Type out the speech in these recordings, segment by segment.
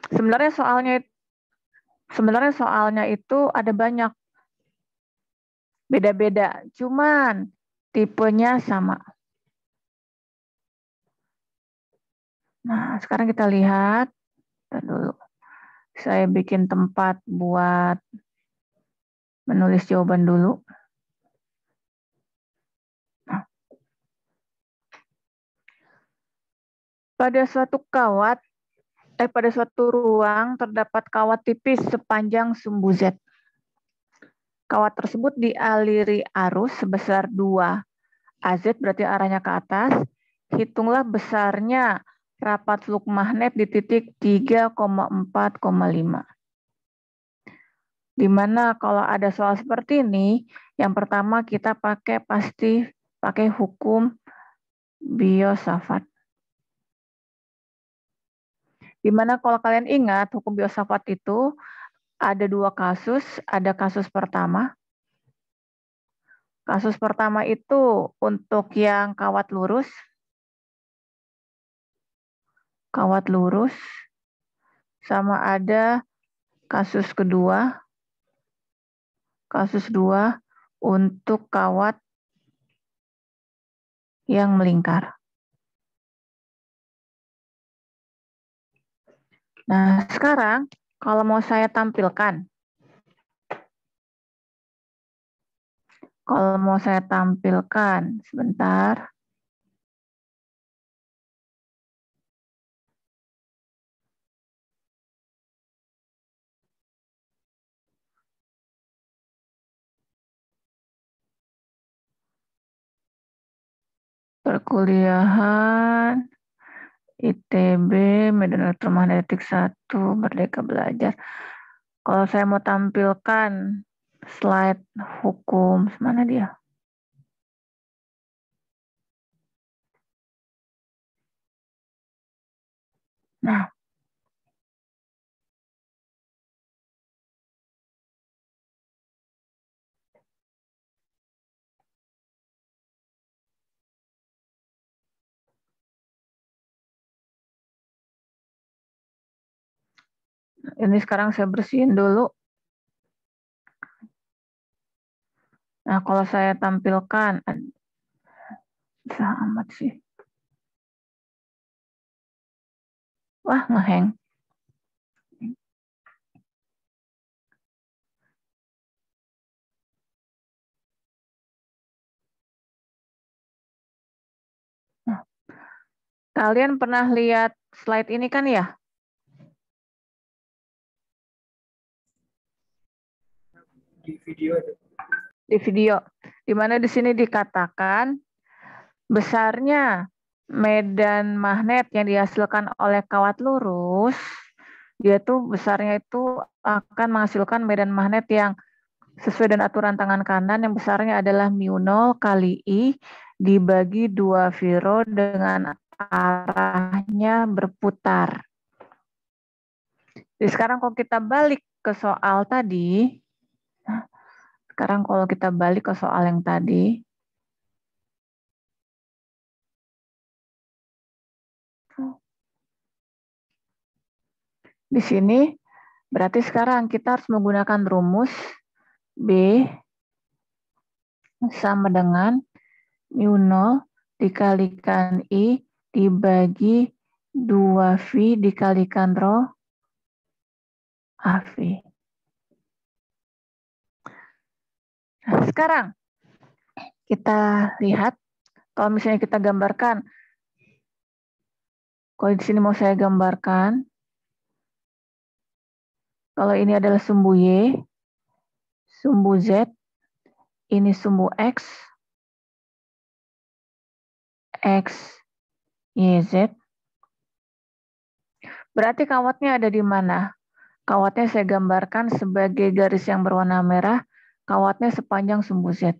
Sebenarnya soalnya itu ada banyak, beda-beda, cuman tipenya sama. Nah, sekarang kita lihat. Bentar dulu. Saya bikin tempat buat menulis jawaban dulu. Nah, pada suatu ruang terdapat kawat tipis sepanjang sumbu Z. Kawat tersebut dialiri arus sebesar 2 AZ, berarti arahnya ke atas. Hitunglah besarnya rapat fluk magnet di titik 3,4,5. Dimana kalau ada soal seperti ini, yang pertama kita pasti pakai hukum Biot-Savart. Dimana kalau kalian ingat hukum Biot-Savart itu ada 2 kasus. Ada kasus pertama. Kasus pertama itu untuk yang kawat lurus. Sama ada kasus kedua. Kasus 2 untuk kawat yang melingkar. Nah, sekarang kalau mau saya tampilkan. Sebentar. Perkuliahan ITB, Medan Elektromagnetik 1, Merdeka Belajar. Kalau saya mau tampilkan slide hukum, mana dia? Nah, ini sekarang saya bersihin dulu. Nah, kalau saya tampilkan, susah amat sih. Wah, ngeheng. Nah, kalian pernah lihat slide ini kan ya? Di video. Di mana di sini dikatakan besarnya medan magnet yang dihasilkan oleh kawat lurus, dia tuh besarnya itu akan menghasilkan medan magnet yang sesuai dengan aturan tangan kanan, yang besarnya adalah mu0 kali I dibagi 2 Viro dengan arahnya berputar. Jadi sekarang kalau kita balik ke soal tadi, yang tadi, di sini berarti sekarang kita harus menggunakan rumus B sama dengan mu0 dikalikan I dibagi 2V dikalikan rho AV. Nah, sekarang kita lihat, kalau misalnya kita gambarkan, kalau di sini mau saya gambarkan, kalau ini adalah sumbu Y, sumbu Z, ini sumbu X, Y, Z. Berarti kawatnya ada di mana? Kawatnya saya gambarkan sebagai garis yang berwarna merah, kawatnya sepanjang sumbu Z.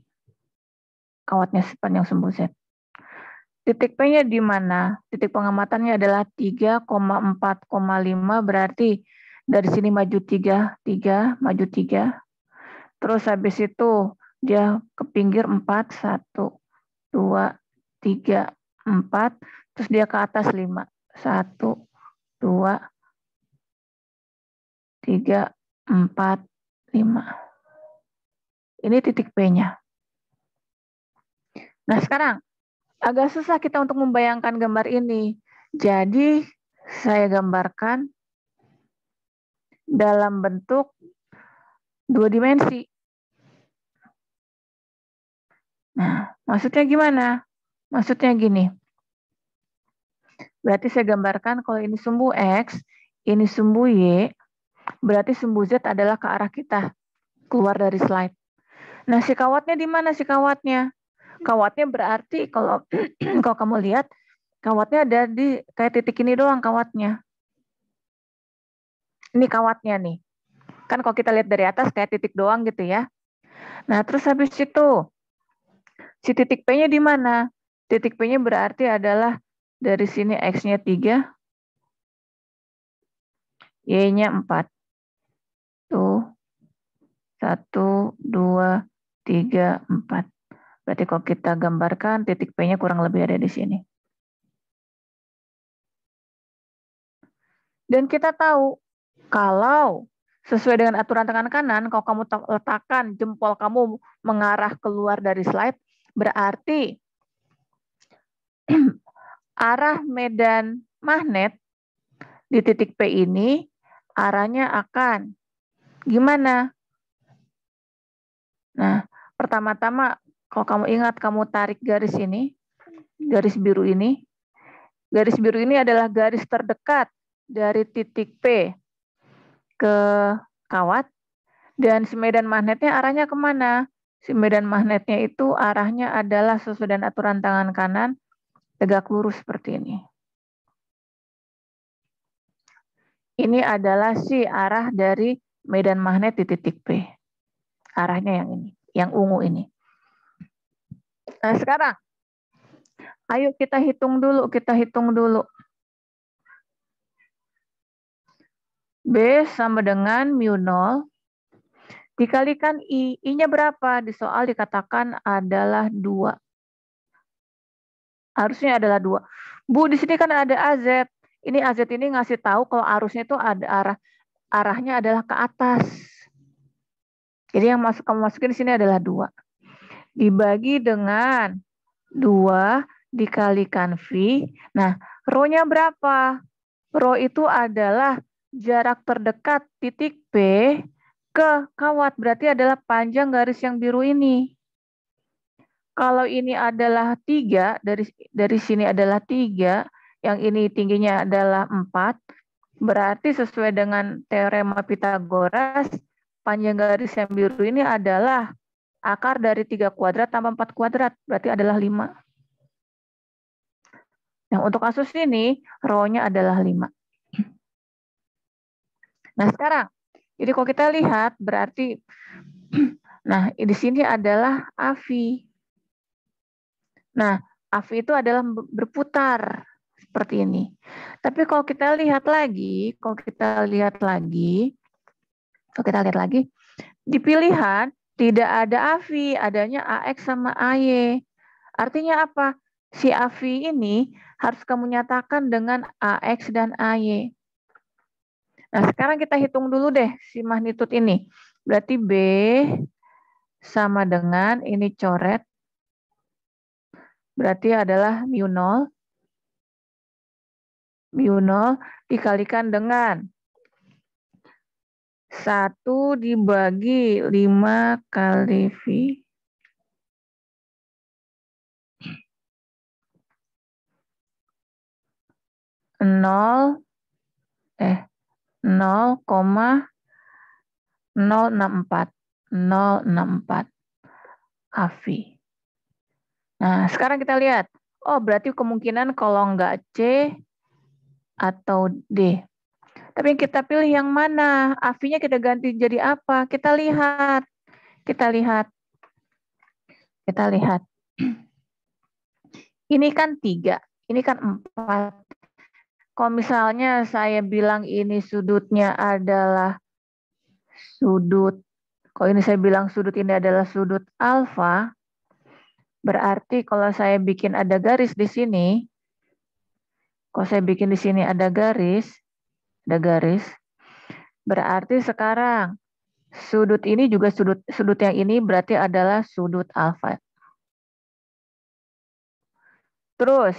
Titik P-nya di mana? Titik pengamatannya adalah 3,4,5, berarti dari sini maju 3, maju 3. Terus habis itu dia ke pinggir 4, 1, 2, 3, 4. Terus dia ke atas 5, 1, 2, 3, 4, 5. Ini titik P-nya. Nah, sekarang agak susah kita untuk membayangkan gambar ini. Jadi, saya gambarkan dalam bentuk 2 dimensi. Nah, maksudnya gimana? Maksudnya gini. Berarti saya gambarkan kalau ini sumbu X, ini sumbu Y, berarti sumbu Z adalah ke arah kita, keluar dari slide. Nah, si kawatnya di mana si kawatnya? Kawatnya berarti kalau kalau kamu lihat, kawatnya ada di kayak titik ini doang kawatnya. Ini kawatnya nih. Kan kalau kita lihat dari atas kayak titik doang gitu ya. Nah, terus habis itu, si titik P-nya di mana? Titik P-nya berarti adalah dari sini X-nya 3, Y-nya 4. Tuh, 1, 2, 3, 4. Berarti kalau kita gambarkan, titik P-nya kurang lebih ada di sini. Dan kita tahu, kalau sesuai dengan aturan tangan kanan, kalau kamu letakkan jempol kamu mengarah keluar dari slide, berarti arah medan magnet di titik P ini, arahnya akan gimana? Nah, pertama-tama, kalau kamu ingat, kamu tarik garis ini, garis biru ini. Garis biru ini adalah garis terdekat dari titik P ke kawat, dan si medan magnetnya arahnya kemana? Si medan magnetnya itu arahnya adalah sesuai dengan aturan tangan kanan, tegak lurus seperti ini. Ini adalah si arah dari medan magnet di titik P. Arahnya yang ini, yang ungu ini. Nah, sekarang, ayo kita hitung dulu. B sama dengan mu 0 dikalikan I. I-nya berapa? Di soal dikatakan adalah 2. Harusnya adalah 2. Bu, di sini kan ada AZ. Ini AZ ini ngasih tahu kalau arusnya itu ada arahnya adalah ke atas. Jadi yang kamu masukin di sini adalah 2. Dibagi dengan 2 dikalikan V. Nah, rho-nya berapa? Rho itu adalah jarak terdekat titik P ke kawat. Berarti adalah panjang garis yang biru ini. Kalau ini adalah 3, dari sini adalah 3, yang ini tingginya adalah 4, berarti sesuai dengan teorema Pitagoras, panjang garis yang biru ini adalah akar dari 3 kuadrat tambah 4 kuadrat, berarti adalah 5. Nah, untuk kasus ini, rho-nya adalah 5. Nah, sekarang, jadi kalau kita lihat, berarti, nah, di sini adalah AVI. Nah, AVI itu adalah berputar seperti ini. Tapi kalau kita lihat lagi, di pilihan tidak ada AVI, adanya AX sama AY. Artinya apa? Si AVI ini harus kamu nyatakan dengan AX dan AY. Nah, sekarang kita hitung dulu deh si magnitude ini. Berarti B sama dengan, ini coret, berarti adalah mu 0. Mu 0 dikalikan dengan 1 dibagi 5 kali V. 0,064 AV. Nah, sekarang kita lihat. Oh, berarti kemungkinan kalau nggak C atau D. Tapi kita pilih yang mana? AV-nya kita ganti jadi apa? Kita lihat. Ini kan 3, ini kan 4. Kalau misalnya saya bilang ini sudutnya adalah kalau ini saya bilang sudut ini adalah sudut alfa, berarti kalau saya bikin ada garis di sini, Berarti sekarang sudut ini juga sudut yang ini berarti adalah sudut alfa. Terus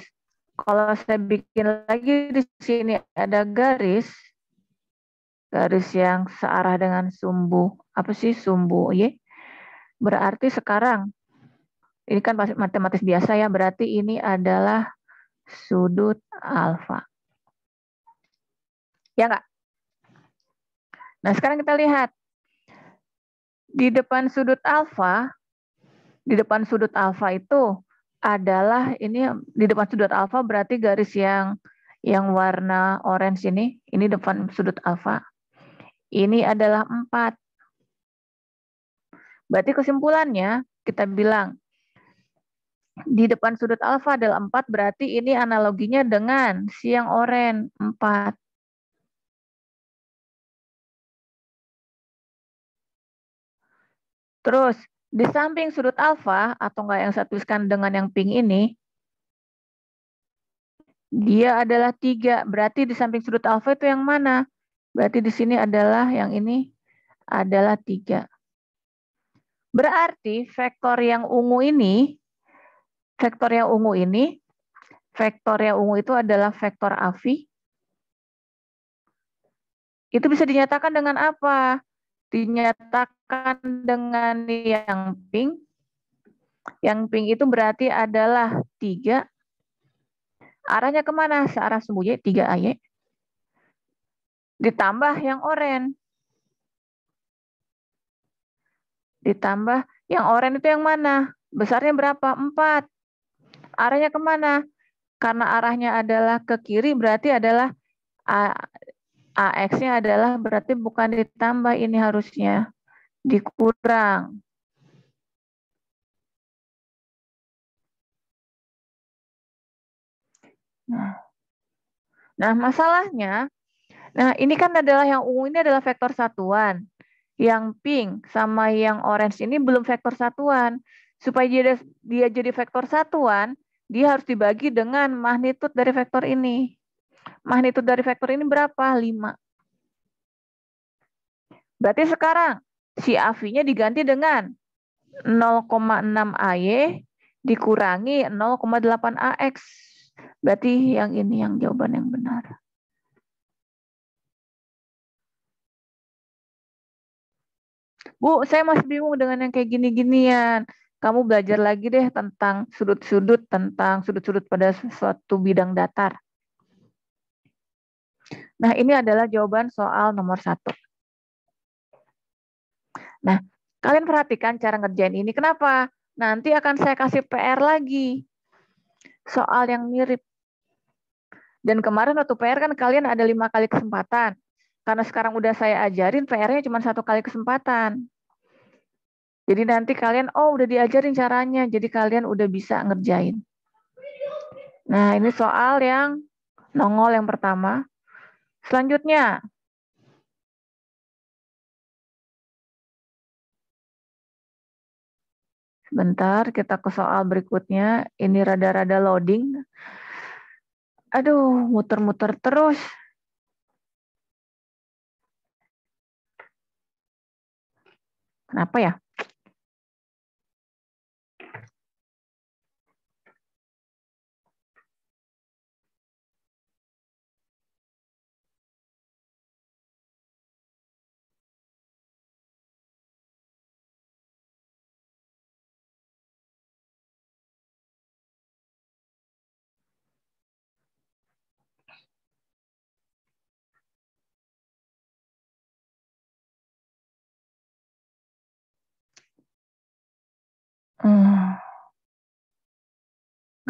kalau saya bikin lagi di sini ada garis yang searah dengan sumbu. Apa sih sumbu Y? Berarti sekarang ini kan matematis biasa ya, berarti ini adalah sudut alfa. Ya nggak? Nah, sekarang kita lihat. Di depan sudut alfa itu adalah ini di depan sudut alfa berarti garis yang warna orange ini depan sudut alfa. Ini adalah 4. Berarti kesimpulannya kita bilang di depan sudut alfa adalah 4, berarti ini analoginya dengan si yang oranye 4. Terus di samping sudut alfa atau enggak yang saya tuliskan dengan yang pink ini, dia adalah 3. Berarti di samping sudut alfa itu yang mana? Berarti di sini adalah yang ini adalah 3. Berarti vektor yang ungu itu adalah vektor AVI. Itu bisa dinyatakan dengan apa? Dinyatakan dengan yang pink. Yang pink itu berarti adalah 3. Arahnya kemana? Searah sumbu Y, 3AY. Ditambah yang oranye. Ditambah yang oranye itu yang mana? Besarnya berapa? 4. Arahnya kemana? Karena arahnya adalah ke kiri, berarti adalah AX-nya adalah berarti bukan ditambah, ini harusnya dikurang. Nah, masalahnya, ini kan adalah yang ungu ini adalah vektor satuan. Yang pink sama yang orange ini belum vektor satuan. Supaya dia jadi vektor satuan, dia harus dibagi dengan magnitudo dari vektor ini. Magnitudo dari vektor ini berapa? 5. Berarti sekarang si AV-nya diganti dengan 0,6 AY dikurangi 0,8 AX. Berarti yang ini yang jawaban yang benar. Bu, saya masih bingung dengan yang kayak gini-ginian. Kamu belajar lagi deh tentang sudut-sudut pada suatu bidang datar. Nah, ini adalah jawaban soal nomor 1. Nah, kalian perhatikan cara ngerjain ini. Kenapa? Nanti akan saya kasih PR lagi. Soal yang mirip. Dan kemarin waktu PR kan kalian ada 5 kali kesempatan. Karena sekarang udah saya ajarin, PR-nya cuma 1 kali kesempatan. Jadi nanti kalian, udah diajarin caranya. Jadi kalian udah bisa ngerjain. Nah, ini soal yang nongol yang pertama. Selanjutnya. Sebentar, kita ke soal berikutnya. Ini rada-rada loading. Aduh, muter-muter terus. Kenapa ya?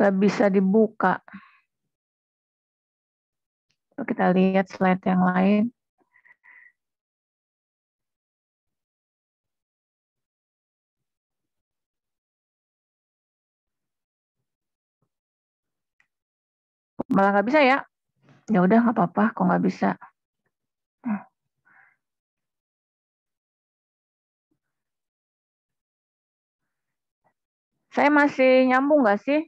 Gak bisa dibuka. Kita lihat slide yang lain. Malah nggak bisa ya? Ya udah nggak apa-apa, kok nggak bisa. Saya masih nyambung nggak sih?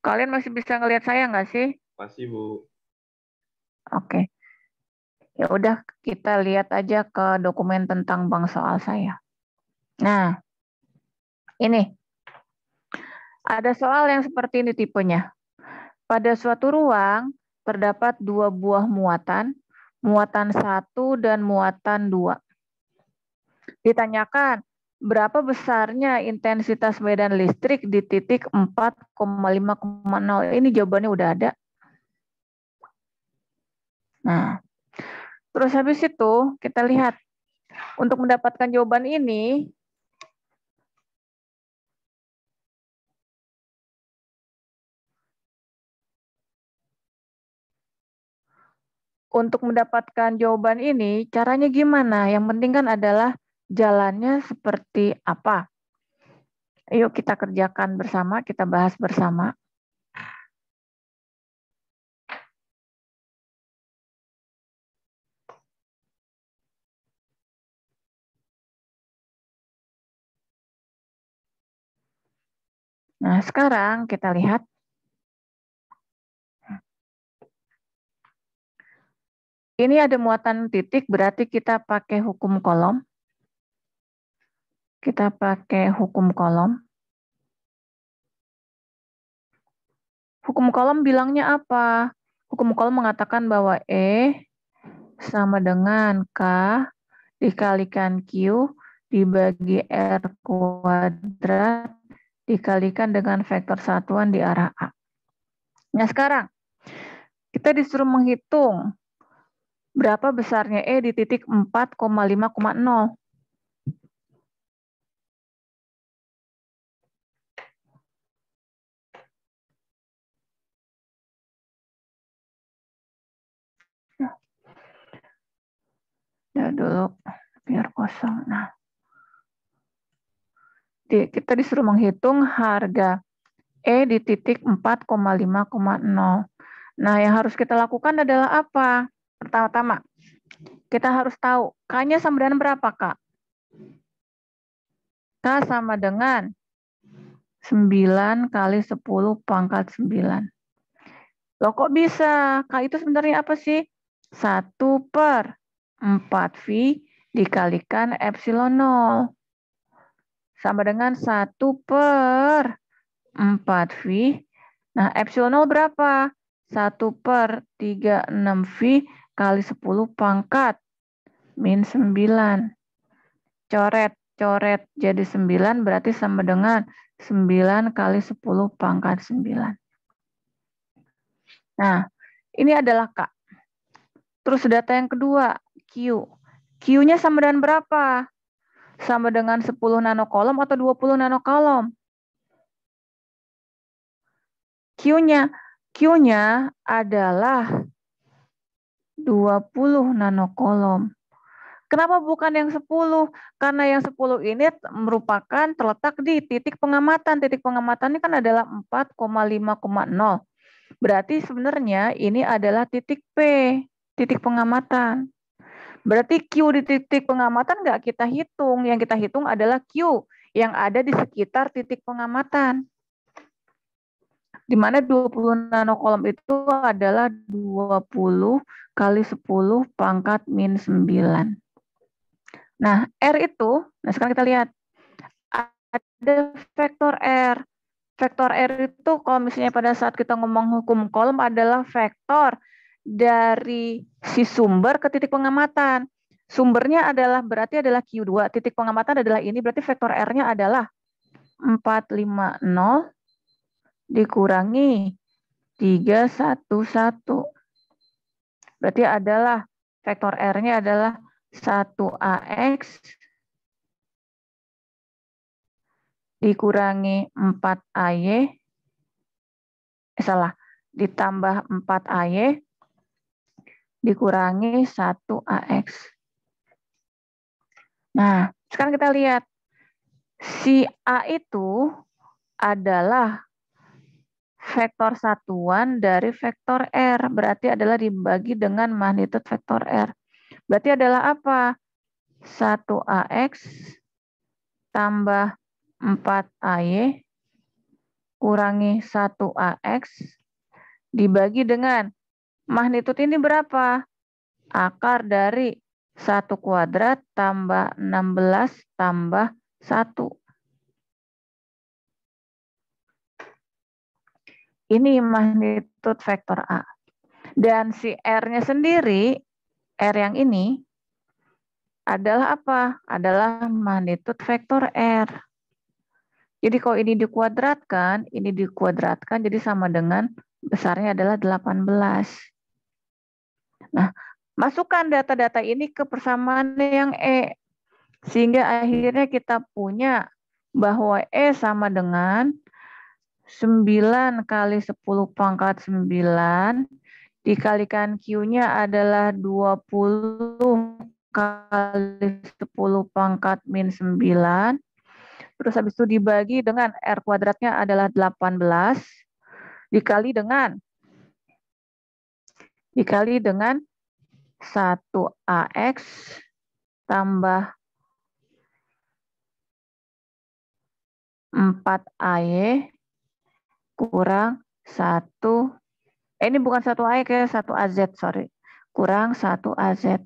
Kalian masih bisa ngelihat saya nggak sih? Masih, Bu. Oke. Ya udah, kita lihat aja ke dokumen tentang bank soal saya. Nah, ini ada soal yang seperti ini tipenya. Pada suatu ruang terdapat dua buah muatan, muatan 1 dan muatan 2. Ditanyakan, berapa besarnya intensitas medan listrik di titik 4,5,0? Ini jawabannya udah ada. Nah, terus habis itu kita lihat. Untuk mendapatkan jawaban ini, caranya gimana? Yang penting kan adalah jalannya seperti apa. Ayo kita kerjakan bersama, kita bahas bersama. Nah, sekarang kita lihat. Ini ada muatan titik, berarti kita pakai hukum kolom. Kita pakai hukum kolom. Hukum kolom bilangnya apa? Hukum kolom mengatakan bahwa E sama dengan K dikalikan Q dibagi R kuadrat dikalikan dengan vektor satuan di arah A. Nah, sekarang kita disuruh menghitung berapa besarnya E di titik 4,5,0. Ya dulu biar kosong. Nah, kita disuruh menghitung harga E di titik 4,5,0. Nah, yang harus kita lakukan adalah apa? Pertama-tama, kita harus tahu K-nya sama dengan berapa, Kak? K sama dengan 9 kali 10 pangkat 9. Loh kok bisa? K itu sebenarnya apa sih? 1/4V dikalikan epsilon 0. Sama dengan 1/4V. Nah, epsilon 0 berapa? 1/36V kali 10 pangkat min 9. Coret jadi 9 berarti sama dengan 9 kali 10 pangkat 9. Nah, ini adalah K. Terus data yang kedua, Q. Q-nya sama dengan berapa? Sama dengan 10 nanokolom atau 20 nanokolom? Q-nya adalah 20 nanokolom. Kenapa bukan yang 10? Karena yang 10 ini merupakan terletak di titik pengamatan. Titik pengamatan ini kan adalah 4,5,0. Berarti sebenarnya ini adalah titik P, titik pengamatan. Berarti Q di titik pengamatan nggak kita hitung. Yang kita hitung adalah Q yang ada di sekitar titik pengamatan. Di mana 20 nanokolom itu adalah 20 kali 10 pangkat min 9. Nah, R itu, sekarang kita lihat. Ada vektor R. Vektor R itu kalau misalnya pada saat kita ngomong hukum kolom adalah vektor dari si sumber ke titik pengamatan. Sumbernya berarti adalah Q2, titik pengamatan adalah ini, berarti vektor R-nya adalah 450 dikurangi 311. Berarti adalah vektor R-nya adalah 1AX dikurangi 4AY, ditambah 4AY dikurangi 1AX. Nah, sekarang kita lihat. Si A itu adalah vektor satuan dari vektor R. Berarti adalah dibagi dengan magnitud vektor R. Berarti adalah apa? 1AX tambah 4AY kurangi 1AX dibagi dengan magnitud ini berapa? akar dari 1 kuadrat tambah 16 tambah 1. Ini magnitudo vektor A. Dan si R-nya sendiri, R yang ini, adalah apa? Adalah magnitudo vektor R. Jadi kalau ini dikuadratkan, jadi sama dengan besarnya adalah 18. Nah, masukkan data-data ini ke persamaan yang E. Sehingga akhirnya kita punya bahwa E sama dengan 9 kali 10 pangkat 9 dikalikan Q-nya adalah 20 kali 10 pangkat min 9. Terus habis itu dibagi dengan R kuadratnya adalah 18 dikali dengan 1AX tambah 4AY kurang 1, ini bukan 1AX ya, 1AZ, sorry. Kurang 1AZ.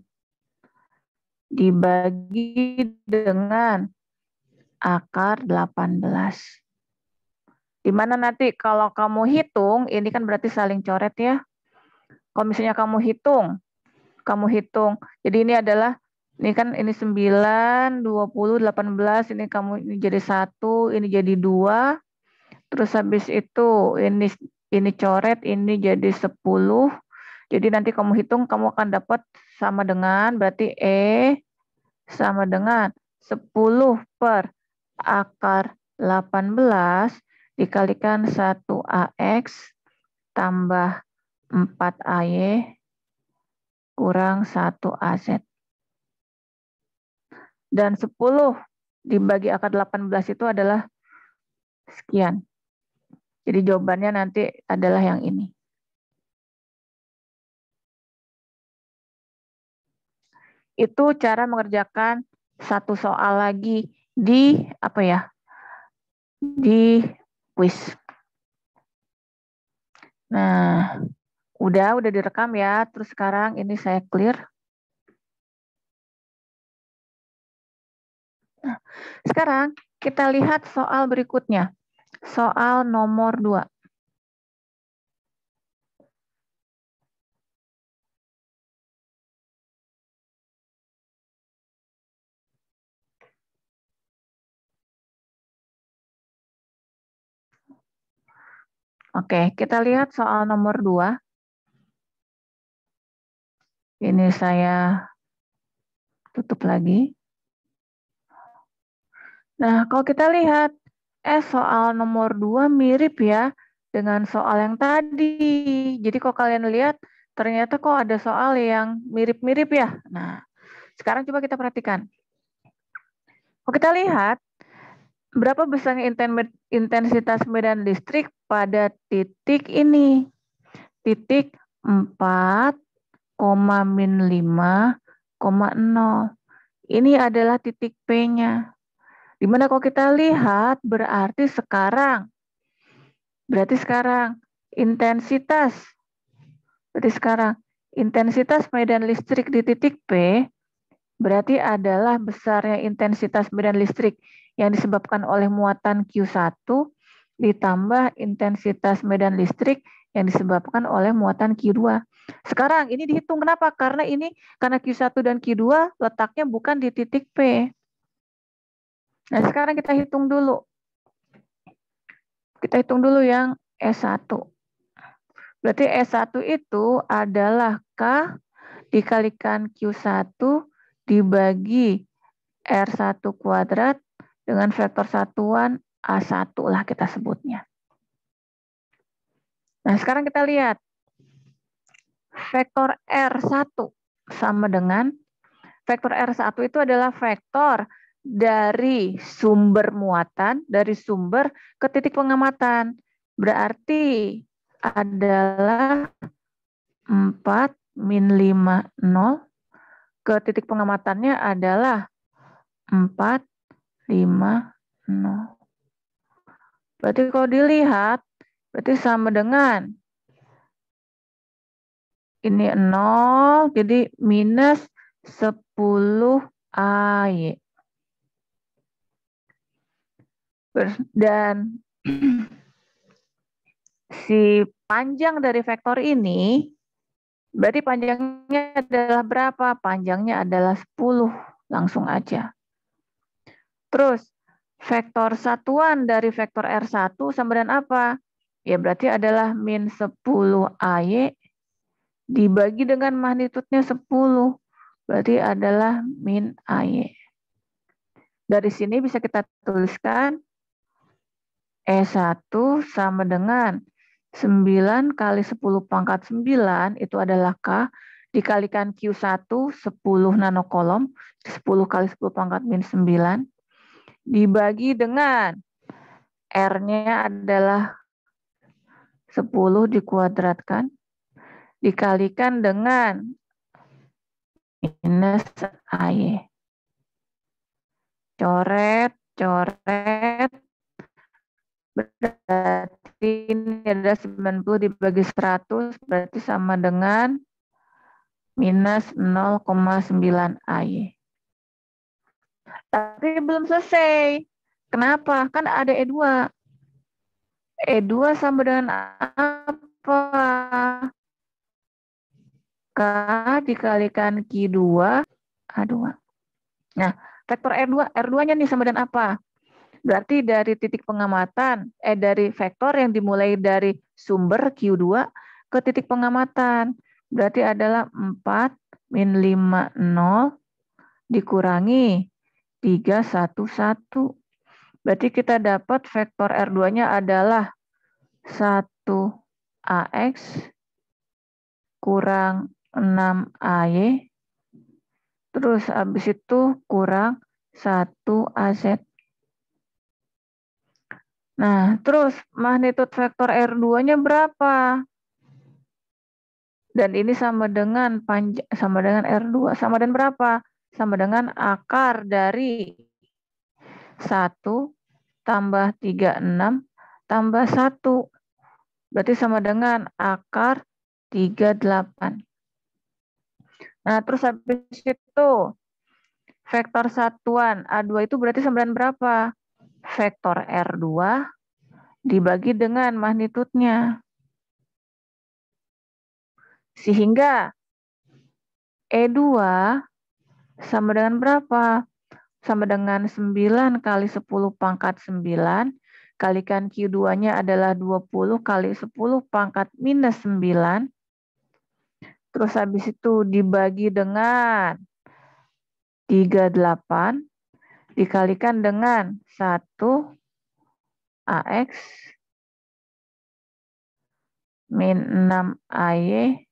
Dibagi dengan akar 18. Dimana nanti kalau kamu hitung, ini kan berarti saling coret ya. Kalau misalnya kamu hitung. Jadi ini adalah, ini kan ini 9, 20, 18, ini kamu ini jadi 1, ini jadi 2. Terus habis itu ini coret, ini jadi 10. Jadi nanti kamu hitung, kamu akan dapat sama dengan, berarti E sama dengan 10 per akar 18 dikalikan 1AX tambah 4AY kurang 1AZ. Dan 10 dibagi akar 18 itu adalah sekian. Jadi jawabannya nanti adalah yang ini. Itu cara mengerjakan satu soal lagi di di kuis. Nah, udah direkam ya. Terus sekarang ini saya clear. Nah, sekarang kita lihat soal berikutnya. Soal nomor 2. Oke, kita lihat soal nomor 2. Ini saya tutup lagi. Nah, kalau kita lihat, soal nomor 2 mirip ya dengan soal yang tadi. Jadi kalau kalian lihat, ternyata kok ada soal yang mirip-mirip ya. Nah, sekarang coba kita perhatikan. Kalau kita lihat, berapa besarnya intensitas medan listrik pada titik ini? Titik 4, min 5, 0. Ini adalah titik P-nya. Dimana kalau kita lihat, berarti sekarang intensitas medan listrik di titik P berarti adalah besarnya intensitas medan listrik yang disebabkan oleh muatan Q1 ditambah intensitas medan listrik yang disebabkan oleh muatan Q2. Sekarang ini dihitung kenapa? Karena Q1 dan Q2 letaknya bukan di titik P. Nah, sekarang kita hitung dulu. Kita hitung dulu yang S1. Berarti S1 itu adalah K dikalikan Q1 dibagi R1 kuadrat dengan vektor satuan A1 lah kita sebutnya. Nah, sekarang kita lihat. Vektor R1 sama dengan, vektor R1 itu adalah vektor dari sumber muatan, dari sumber ke titik pengamatan. Berarti adalah 4 min 5, 0. Ke titik pengamatannya adalah 4, 5, 0. Berarti kalau dilihat, berarti sama dengan Ini 0, jadi minus 10 AY. Dan si panjang dari vektor ini, berarti panjangnya adalah berapa? Panjangnya adalah 10. Langsung aja. Terus, vektor satuan dari vektor R1 sama dengan apa? Ya berarti adalah min 10 AY dibagi dengan magnitudenya 10. Berarti adalah min AY. Dari sini bisa kita tuliskan E1 sama dengan 9 kali 10 pangkat 9 itu adalah K dikalikan Q1 10 nanokolom 10 kali 10 pangkat min 9 dibagi dengan R-nya adalah 10 dikuadratkan dikalikan dengan minus AY. Coret, coret. Berarti ini adalah 90 dibagi 100 berarti sama dengan minus 0,9 AY. Tapi belum selesai. Kenapa? Kan ada E2. E2 sama dengan apa? K dikalikan Q2 A2. Nah, vektor R2-nya nih sama dengan apa? Berarti dari titik pengamatan, dari vektor yang dimulai dari sumber Q2 ke titik pengamatan. Berarti adalah 4 min 5, 0 dikurangi 3, 1, 1. Berarti kita dapat vektor R2-nya adalah 1 AX kurang 6 AY. Terus habis itu kurang 1 AZ. Nah, terus magnitud vektor R2-nya berapa? Dan ini sama dengan R2. Sama dengan berapa? Sama dengan akar dari 1 tambah 36 tambah 1. Berarti sama dengan akar 38. Nah, terus habis itu vektor satuan A2 itu berarti sama dengan berapa? Vektor R2 dibagi dengan magnitudnya. Sehingga E2 sama dengan berapa? Sama dengan 9 kali 10 pangkat 9, kalikan Q2-nya adalah 20 kali 10 pangkat minus 9, terus habis itu dibagi dengan 38, dikalikan dengan 1 AX min 6 AY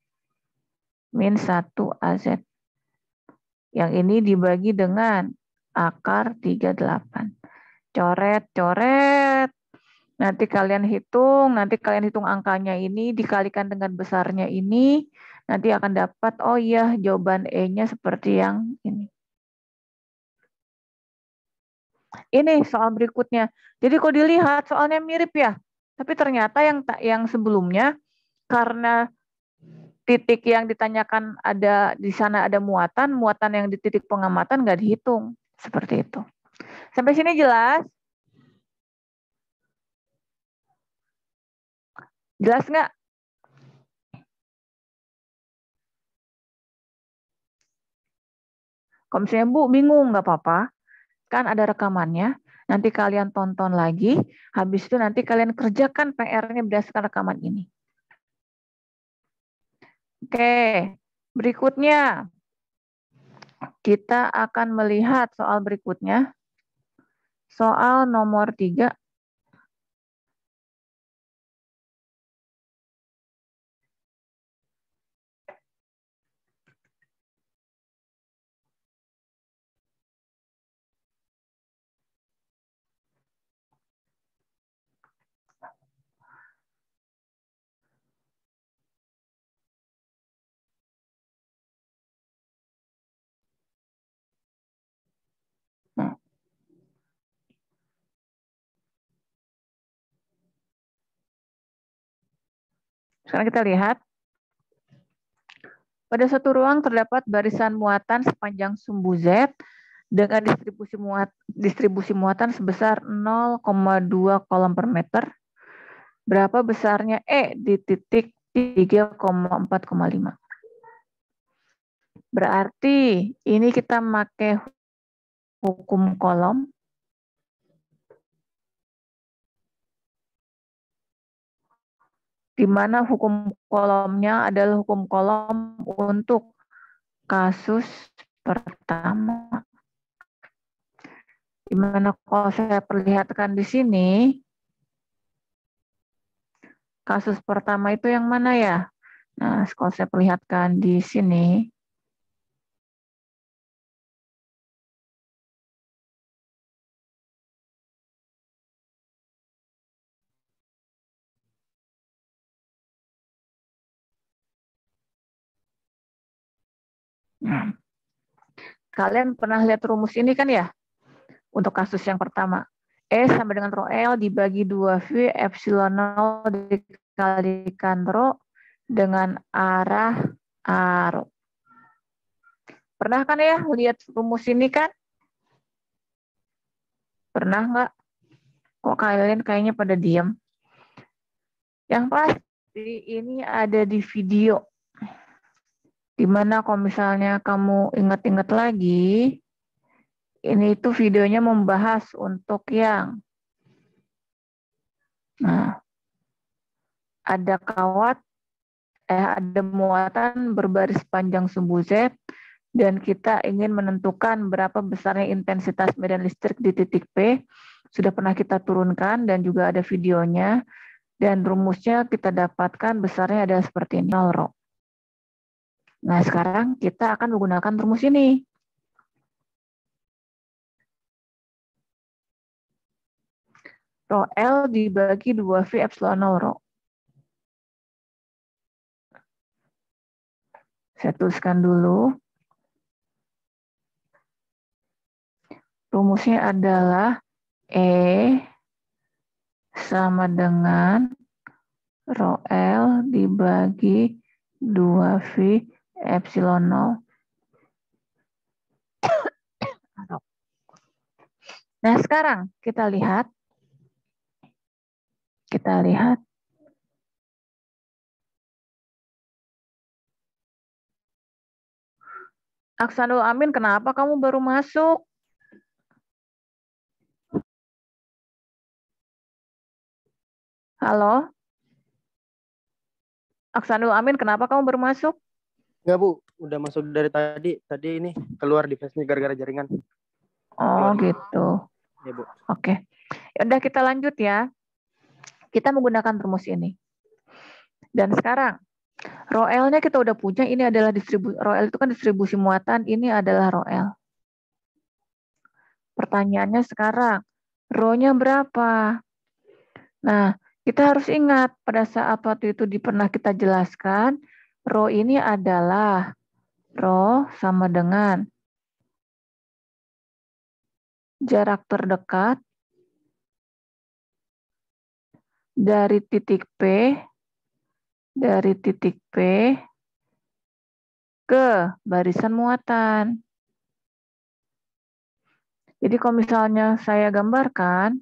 min 1 AZ. Yang ini dibagi dengan akar 38. Coret, coret. Nanti kalian hitung angkanya ini dikalikan dengan besarnya ini, nanti akan dapat, oh iya jawaban E-nya seperti yang ini. Ini soal berikutnya. Jadi kalau dilihat soalnya mirip ya, tapi ternyata yang sebelumnya karena titik yang ditanyakan ada di sana ada muatan yang di titik pengamatan nggak dihitung. Seperti itu. Sampai sini jelas? Jelas nggak? Kalau misalnya Bu bingung nggak apa-apa, kan ada rekamannya. Nanti kalian tonton lagi, habis itu nanti kalian kerjakan PR-nya berdasarkan rekaman ini. Oke, berikutnya kita akan melihat soal berikutnya. Soal nomor 3. Nah, sekarang kita lihat. Pada satu ruang terdapat barisan muatan sepanjang sumbu Z dengan distribusi muatan sebesar 0,2 kolom per meter. Berapa besarnya E di titik 3,4,5? Berarti ini kita pakai hukum kolom. Di mana hukum kolomnya adalah hukum kolom untuk kasus pertama. Di mana kalau saya perlihatkan di sini, kasus pertama itu yang mana ya? Nah, kalau saya perlihatkan di sini, kalian pernah lihat rumus ini kan ya? Untuk kasus yang pertama. E sama dengan rho L dibagi 2V epsilon 0 dikalikan rho dengan arah rho. Pernah kan ya lihat rumus ini kan? Pernah nggak? Kok kalian kayaknya pada diam? Yang pasti ini ada di video. Dimana kalau misalnya kamu ingat-ingat lagi, ini itu videonya membahas untuk yang ada muatan berbaris panjang sumbu Z dan kita ingin menentukan berapa besarnya intensitas medan listrik di titik P. Sudah pernah kita turunkan dan juga ada videonya. Dan rumusnya kita dapatkan besarnya adalah seperti ini, 0 rho. Nah, sekarang kita akan menggunakan rumus ini. Rho L dibagi 2V epsilon 0 rho. Saya tuliskan dulu. Rumusnya adalah E sama dengan rho L dibagi 2V epsilon 0. Nah, sekarang kita lihat. Aksanul Amin, kenapa kamu baru masuk? Halo? Aksanul Amin, kenapa kamu baru masuk? Enggak, Bu. Udah masuk dari tadi. Tadi ini keluar device-nya gara-gara jaringan. Oh, gitu. Ya, Bu. Oke. Ya udah kita lanjut ya. Kita menggunakan rumus ini. Dan sekarang, rho L-nya kita udah punya, ini adalah rho L itu kan distribusi muatan, ini adalah rho L. Pertanyaannya sekarang, rho-nya berapa? Nah, kita harus ingat pada saat waktu itu pernah kita jelaskan, rho ini adalah rho sama dengan jarak terdekat dari titik P ke barisan muatan. Jadi kalau misalnya saya gambarkan,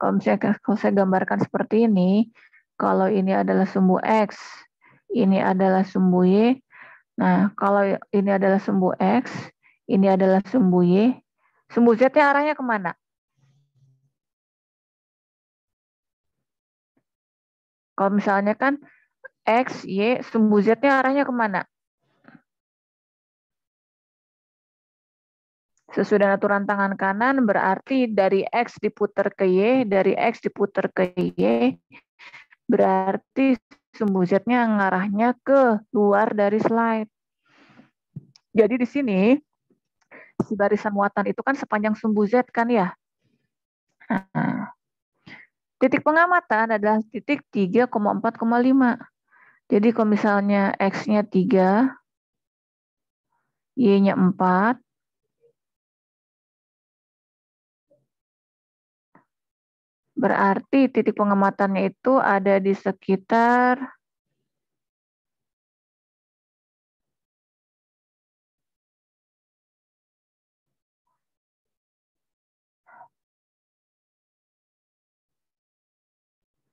kalau saya gambarkan seperti ini, kalau ini adalah sumbu X, ini adalah sumbu Y. Nah, kalau ini adalah sumbu X, ini adalah sumbu Y. Sumbu Z-nya arahnya kemana? Kalau misalnya kan X, Y, sumbu Z-nya arahnya kemana? Sesuai dengan aturan tangan kanan, berarti dari X diputar ke Y, dari X diputar ke Y, berarti sumbu Z-nya ngarahnya ke luar dari slide. Jadi di sini, si barisan muatan itu kan sepanjang sumbu Z kan ya? Nah, titik pengamatan adalah titik 3,4,5. Jadi kalau misalnya X-nya 3, Y-nya 4, berarti titik pengamatannya itu ada di sekitar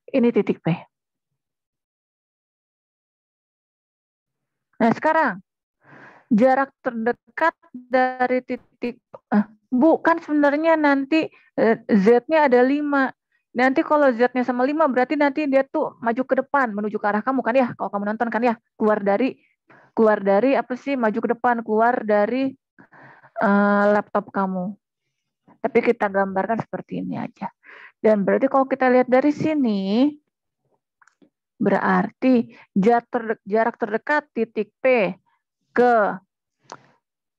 Ini titik P. Nah, sekarang jarak terdekat dari titik Bu, kan sebenarnya nanti Z-nya ada 5. Nanti kalau Z-nya sama 5 berarti nanti dia tuh maju ke depan menuju ke arah kamu kan ya? Kalau kamu nonton kan ya, keluar dari apa sih, maju ke depan, keluar dari laptop kamu. Tapi kita gambarkan seperti ini aja. Dan berarti kalau kita lihat dari sini, berarti jarak terdekat titik P ke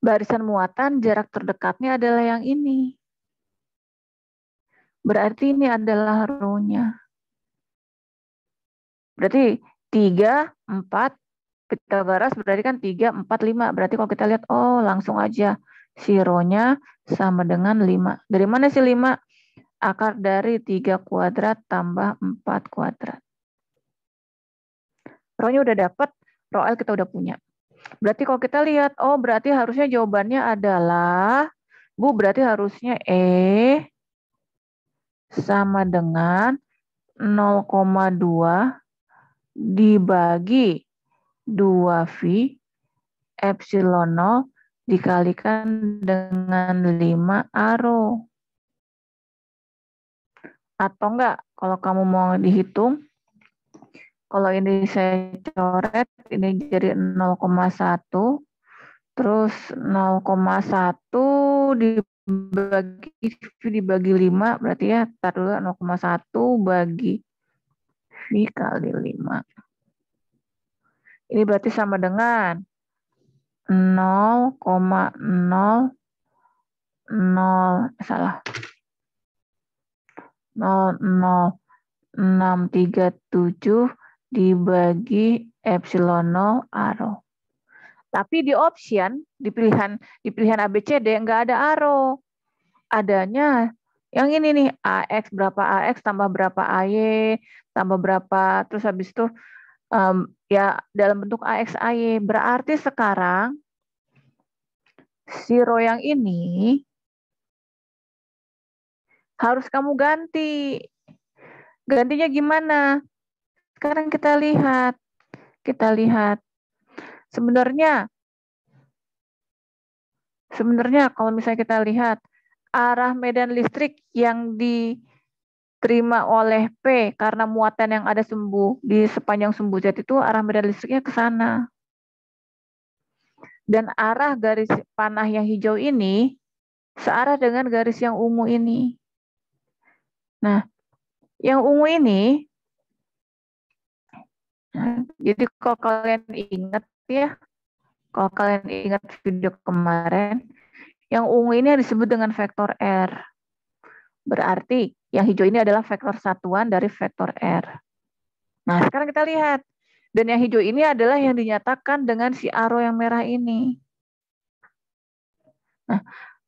barisan muatan, jarak terdekatnya adalah yang ini. Berarti ini adalah row-nya. Berarti 3, 4, Pitagoras berarti kan 3, 4, 5. Berarti kalau kita lihat, oh langsung aja. Si row-nya sama dengan 5. Dari mana sih 5? Akar dari 3 kuadrat tambah 4 kuadrat. Row-nya udah dapat, row L kita udah punya. Berarti kalau kita lihat, oh berarti harusnya jawabannya adalah, Bu, berarti harusnya E sama dengan 0,2 dibagi 2V epsilon 0 dikalikan dengan 5 aro. Atau enggak, kalau kamu mau dihitung, kalau ini saya coret, ini jadi 0,1, terus 0,1 dibagi 5, berarti ya, tar dulu 0,1 bagi V kali 5. Ini berarti sama dengan 0,0 salah 0,0637 dibagi epsilon 0 aro. Tapi di option, di pilihan ABCD nggak ada aro. Adanya yang ini nih, AX berapa AX tambah berapa AY tambah berapa, terus habis itu ya dalam bentuk AX AY. Berarti sekarang si row yang ini harus kamu ganti. Gantinya gimana? Sekarang kita lihat. Sebenarnya kalau misalnya kita lihat arah medan listrik yang diterima oleh P karena muatan yang ada di sepanjang sumbu Z itu arah medan listriknya ke sana. Dan arah garis panah yang hijau ini searah dengan garis yang ungu ini. Nah, yang ungu ini, jadi kalau kalian ingat ya, kalau kalian ingat video kemarin, yang ungu ini disebut dengan vektor R. Berarti yang hijau ini adalah vektor satuan dari vektor R. Nah, sekarang kita lihat. Dan yang hijau ini adalah yang dinyatakan dengan si arrow yang merah ini. Nah,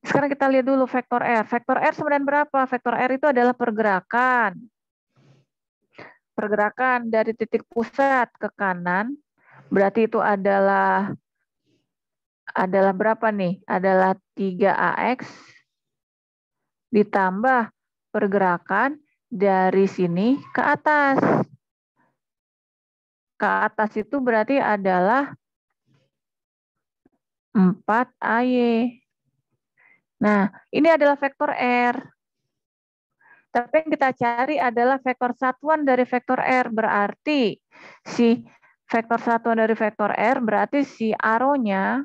sekarang kita lihat dulu vektor R. Vektor R sama dengan berapa? Vektor R itu adalah pergerakan. Pergerakan dari titik pusat ke kanan. Berarti itu adalah berapa nih? Adalah 3AX ditambah pergerakan dari sini ke atas. Ke atas itu berarti adalah 4AY. Nah, ini adalah vektor R. Tapi yang kita cari adalah vektor satuan dari vektor R. Berarti si vektor satuan dari vektor R berarti si arrow-nya,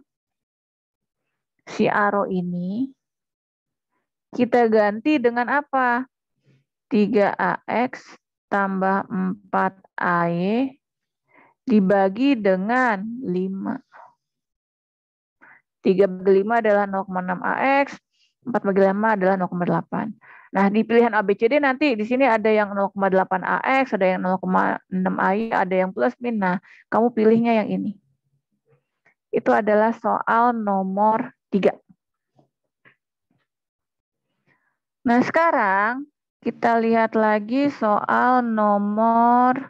si arrow ini kita ganti dengan apa? 3AX tambah 4AY dibagi dengan 5. 3 bagi 5 adalah 0,6 AX, 4 bagi 5 adalah 0,8. Nah, di pilihan ABCD nanti di sini ada yang 0,8 AX, ada yang 0,6 AY, ada yang plus min. Nah, kamu pilihnya yang ini. Itu adalah soal nomor 3. Nah, sekarang kita lihat lagi soal nomor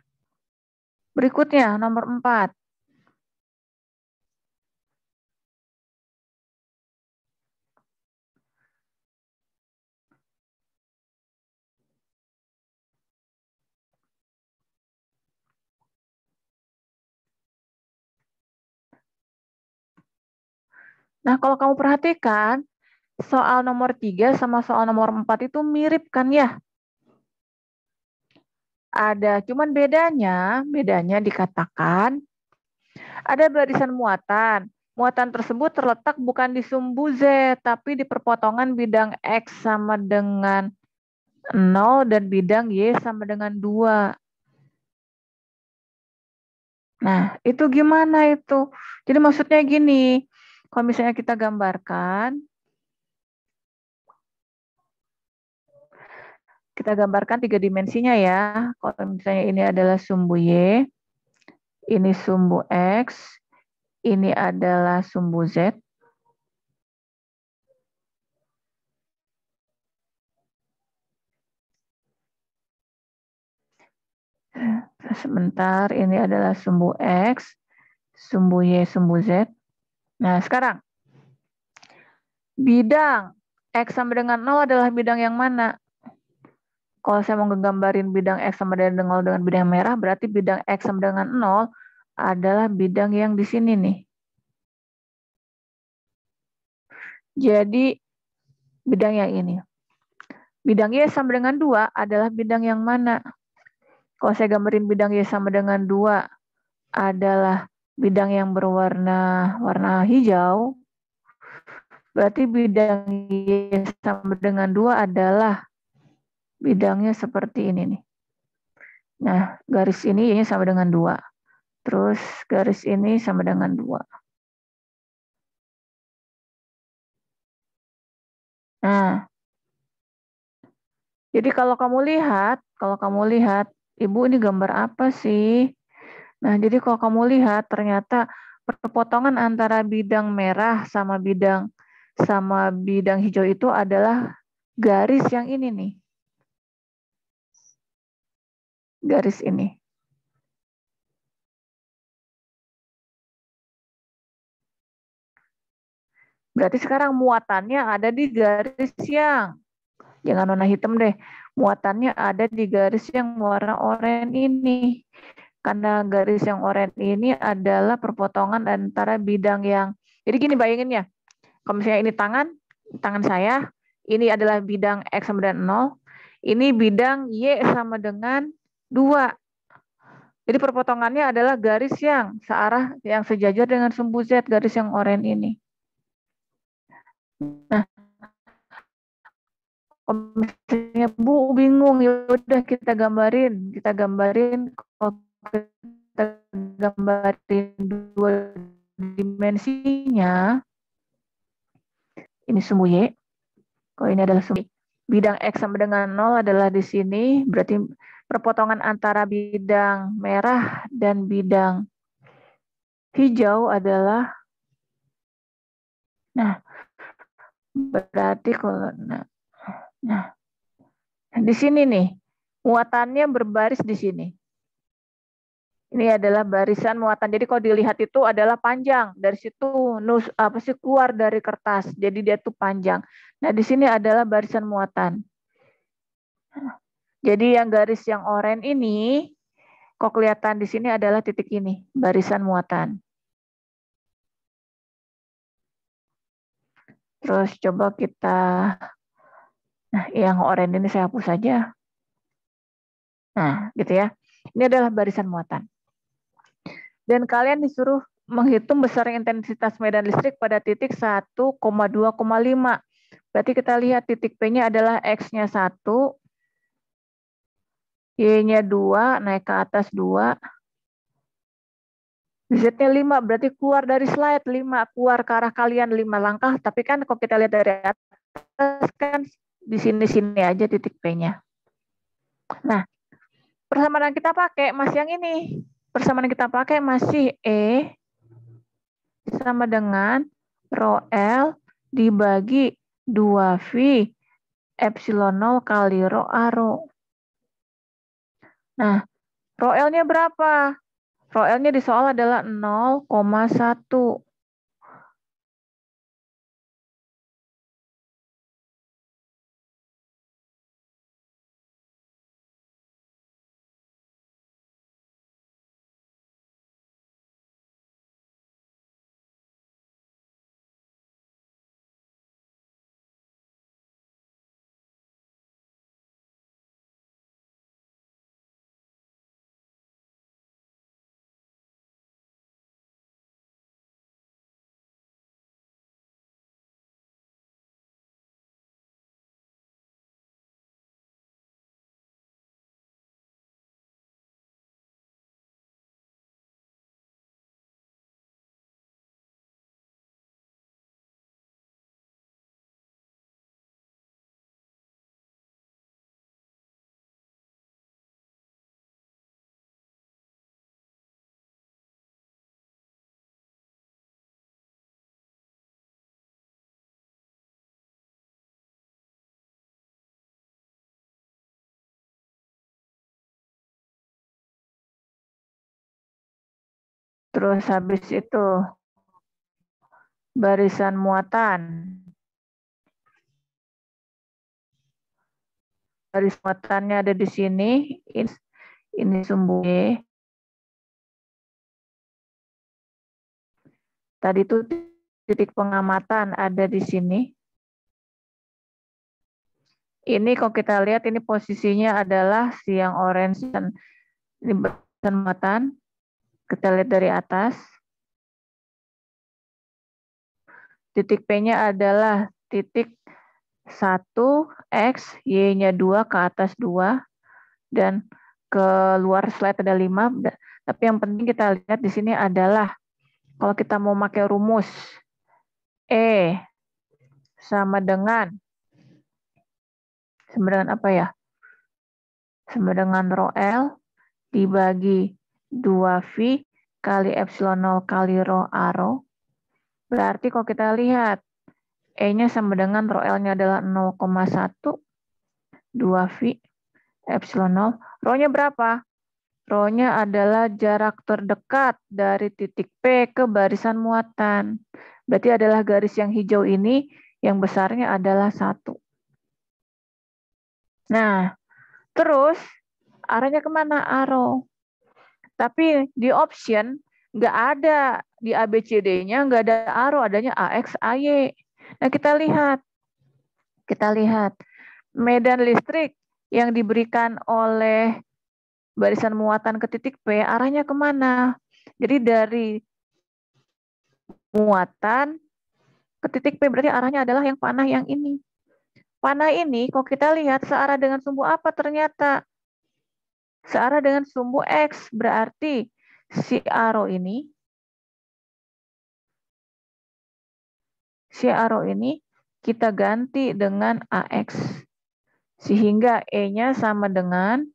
berikutnya, nomor 4. Nah, kalau kamu perhatikan, soal nomor 3 sama soal nomor 4 itu mirip kan ya? Ada, cuman bedanya dikatakan ada barisan muatan. Muatan tersebut terletak bukan di sumbu Z, tapi di perpotongan bidang X sama dengan 0 dan bidang Y sama dengan 2. Nah, itu gimana itu? Jadi maksudnya gini, kalau misalnya kita gambarkan 3 dimensinya ya. Kalau misalnya ini adalah sumbu Y, ini sumbu X, ini adalah sumbu Z. Sebentar, ini adalah sumbu X, sumbu Y, sumbu Z. Nah, sekarang bidang X sama dengan 0 adalah bidang yang mana? Kalau saya mau nggambarin bidang X sama dengan 0 dengan bidang merah, berarti bidang X sama dengan 0 adalah bidang yang di sini nih. Jadi bidang yang ini. Bidang Y sama dengan 2 adalah bidang yang mana? Kalau saya gambarin bidang Y sama dengan 2 adalah bidang yang warna hijau, berarti bidang Y sama dengan 2 adalah bidangnya seperti ini nih. Nah, garis ini Y-nya sama dengan 2. Terus garis ini sama dengan 2. Nah, jadi kalau kamu lihat, Ibu ini gambar apa sih? Nah, jadi kalau kamu lihat ternyata perpotongan antara bidang merah sama bidang hijau itu adalah garis yang ini nih. Garis ini. Berarti sekarang muatannya ada di garis yang, jangan warna hitam deh, muatannya ada di garis yang warna oranye ini. Karena garis yang oranye ini adalah perpotongan antara bidang yang, jadi gini bayangin ya, kalau misalnya ini tangan saya, ini adalah bidang X sama dengan 0, ini bidang Y sama dengan 2. Jadi perpotongannya adalah garis yang searah, yang sejajar dengan sumbu Z, garis yang oranye ini. Nah, kalau misalnya Bu bingung, ya udah kita gambarin, kalau kita gambarin dua dimensinya, ini sumbu Y, kalau ini adalah sumbu Y. Bidang X sama dengan 0 adalah di sini, berarti perpotongan antara bidang merah dan bidang hijau adalah, nah, berarti kalau, nah, di sini nih, muatannya berbaris di sini. Ini adalah barisan muatan. Jadi kalau dilihat itu adalah panjang. Dari situ keluar dari kertas. Jadi dia tuh panjang. Nah, di sini adalah barisan muatan. Jadi yang garis yang oranye ini, kok kelihatan di sini adalah titik ini, barisan muatan. Terus coba kita, nah yang oranye ini saya hapus saja. Nah, gitu ya. Ini adalah barisan muatan. Dan kalian disuruh menghitung besar intensitas medan listrik pada titik 1,2,5. Berarti kita lihat titik P-nya adalah X-nya 1, Y-nya 2, naik ke atas 2, Z-nya 5, berarti keluar dari slide 5, keluar ke arah kalian 5 langkah, tapi kan kalau kita lihat dari atas kan di sini-sini aja titik P-nya. Nah, persamaan yang kita pakai masih yang ini. Persamaan yang kita pakai masih E sama dengan rho L dibagi 2V epsilon 0 kali rho A rho. Nah, rho L-nya berapa? Rho L-nya di soal adalah 0,1. Terus habis itu barisan muatan. Garis muatannya ada di sini. Ini sumbu Y. Tadi itu titik pengamatan ada di sini. Ini kalau kita lihat ini posisinya adalah si yang orange dan ini barisan muatan. Kita lihat dari atas. Titik P-nya adalah titik 1, X, Y-nya 2, ke atas 2, dan ke luar slide ada 5. Tapi yang penting kita lihat di sini adalah kalau kita mau pakai rumus E sama dengan apa ya? Sama dengan rho L dibagi 2V kali epsilon 0 kali rho A rho. Berarti kalau kita lihat E-nya sama dengan rho L-nya adalah 0,1, 2V epsilon 0. Rho-nya berapa? Rho-nya adalah jarak terdekat dari titik P ke barisan muatan. Berarti adalah garis yang hijau ini yang besarnya adalah 1. Nah, terus arahnya kemana? Arrow. Tapi di option nggak ada, di ABCD-nya nggak ada arrow, adanya AX, AY. Nah, kita lihat medan listrik yang diberikan oleh barisan muatan ke titik P, arahnya kemana? Jadi dari muatan ke titik P berarti arahnya adalah yang panah yang ini. Panah ini kalau kita lihat searah dengan sumbu apa ternyata? Searah dengan sumbu X, berarti si arrow ini kita ganti dengan AX. Sehingga E sama dengan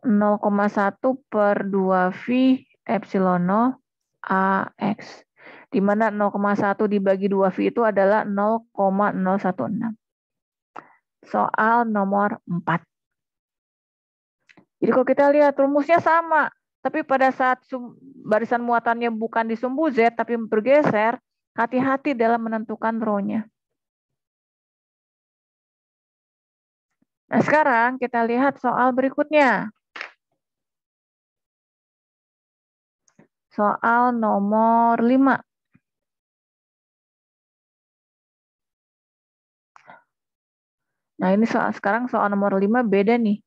0,1 per 2V epsilon 0 AX. Di mana 0,1 dibagi 2V itu adalah 0,016. Soal nomor 4. Jadi kalau kita lihat rumusnya sama, tapi pada saat barisan muatannya bukan di sumbu Z tapi bergeser, hati-hati dalam menentukan rho-nya. Nah, sekarang kita lihat soal berikutnya. Soal nomor 5. Nah, ini sekarang soal nomor 5 beda nih.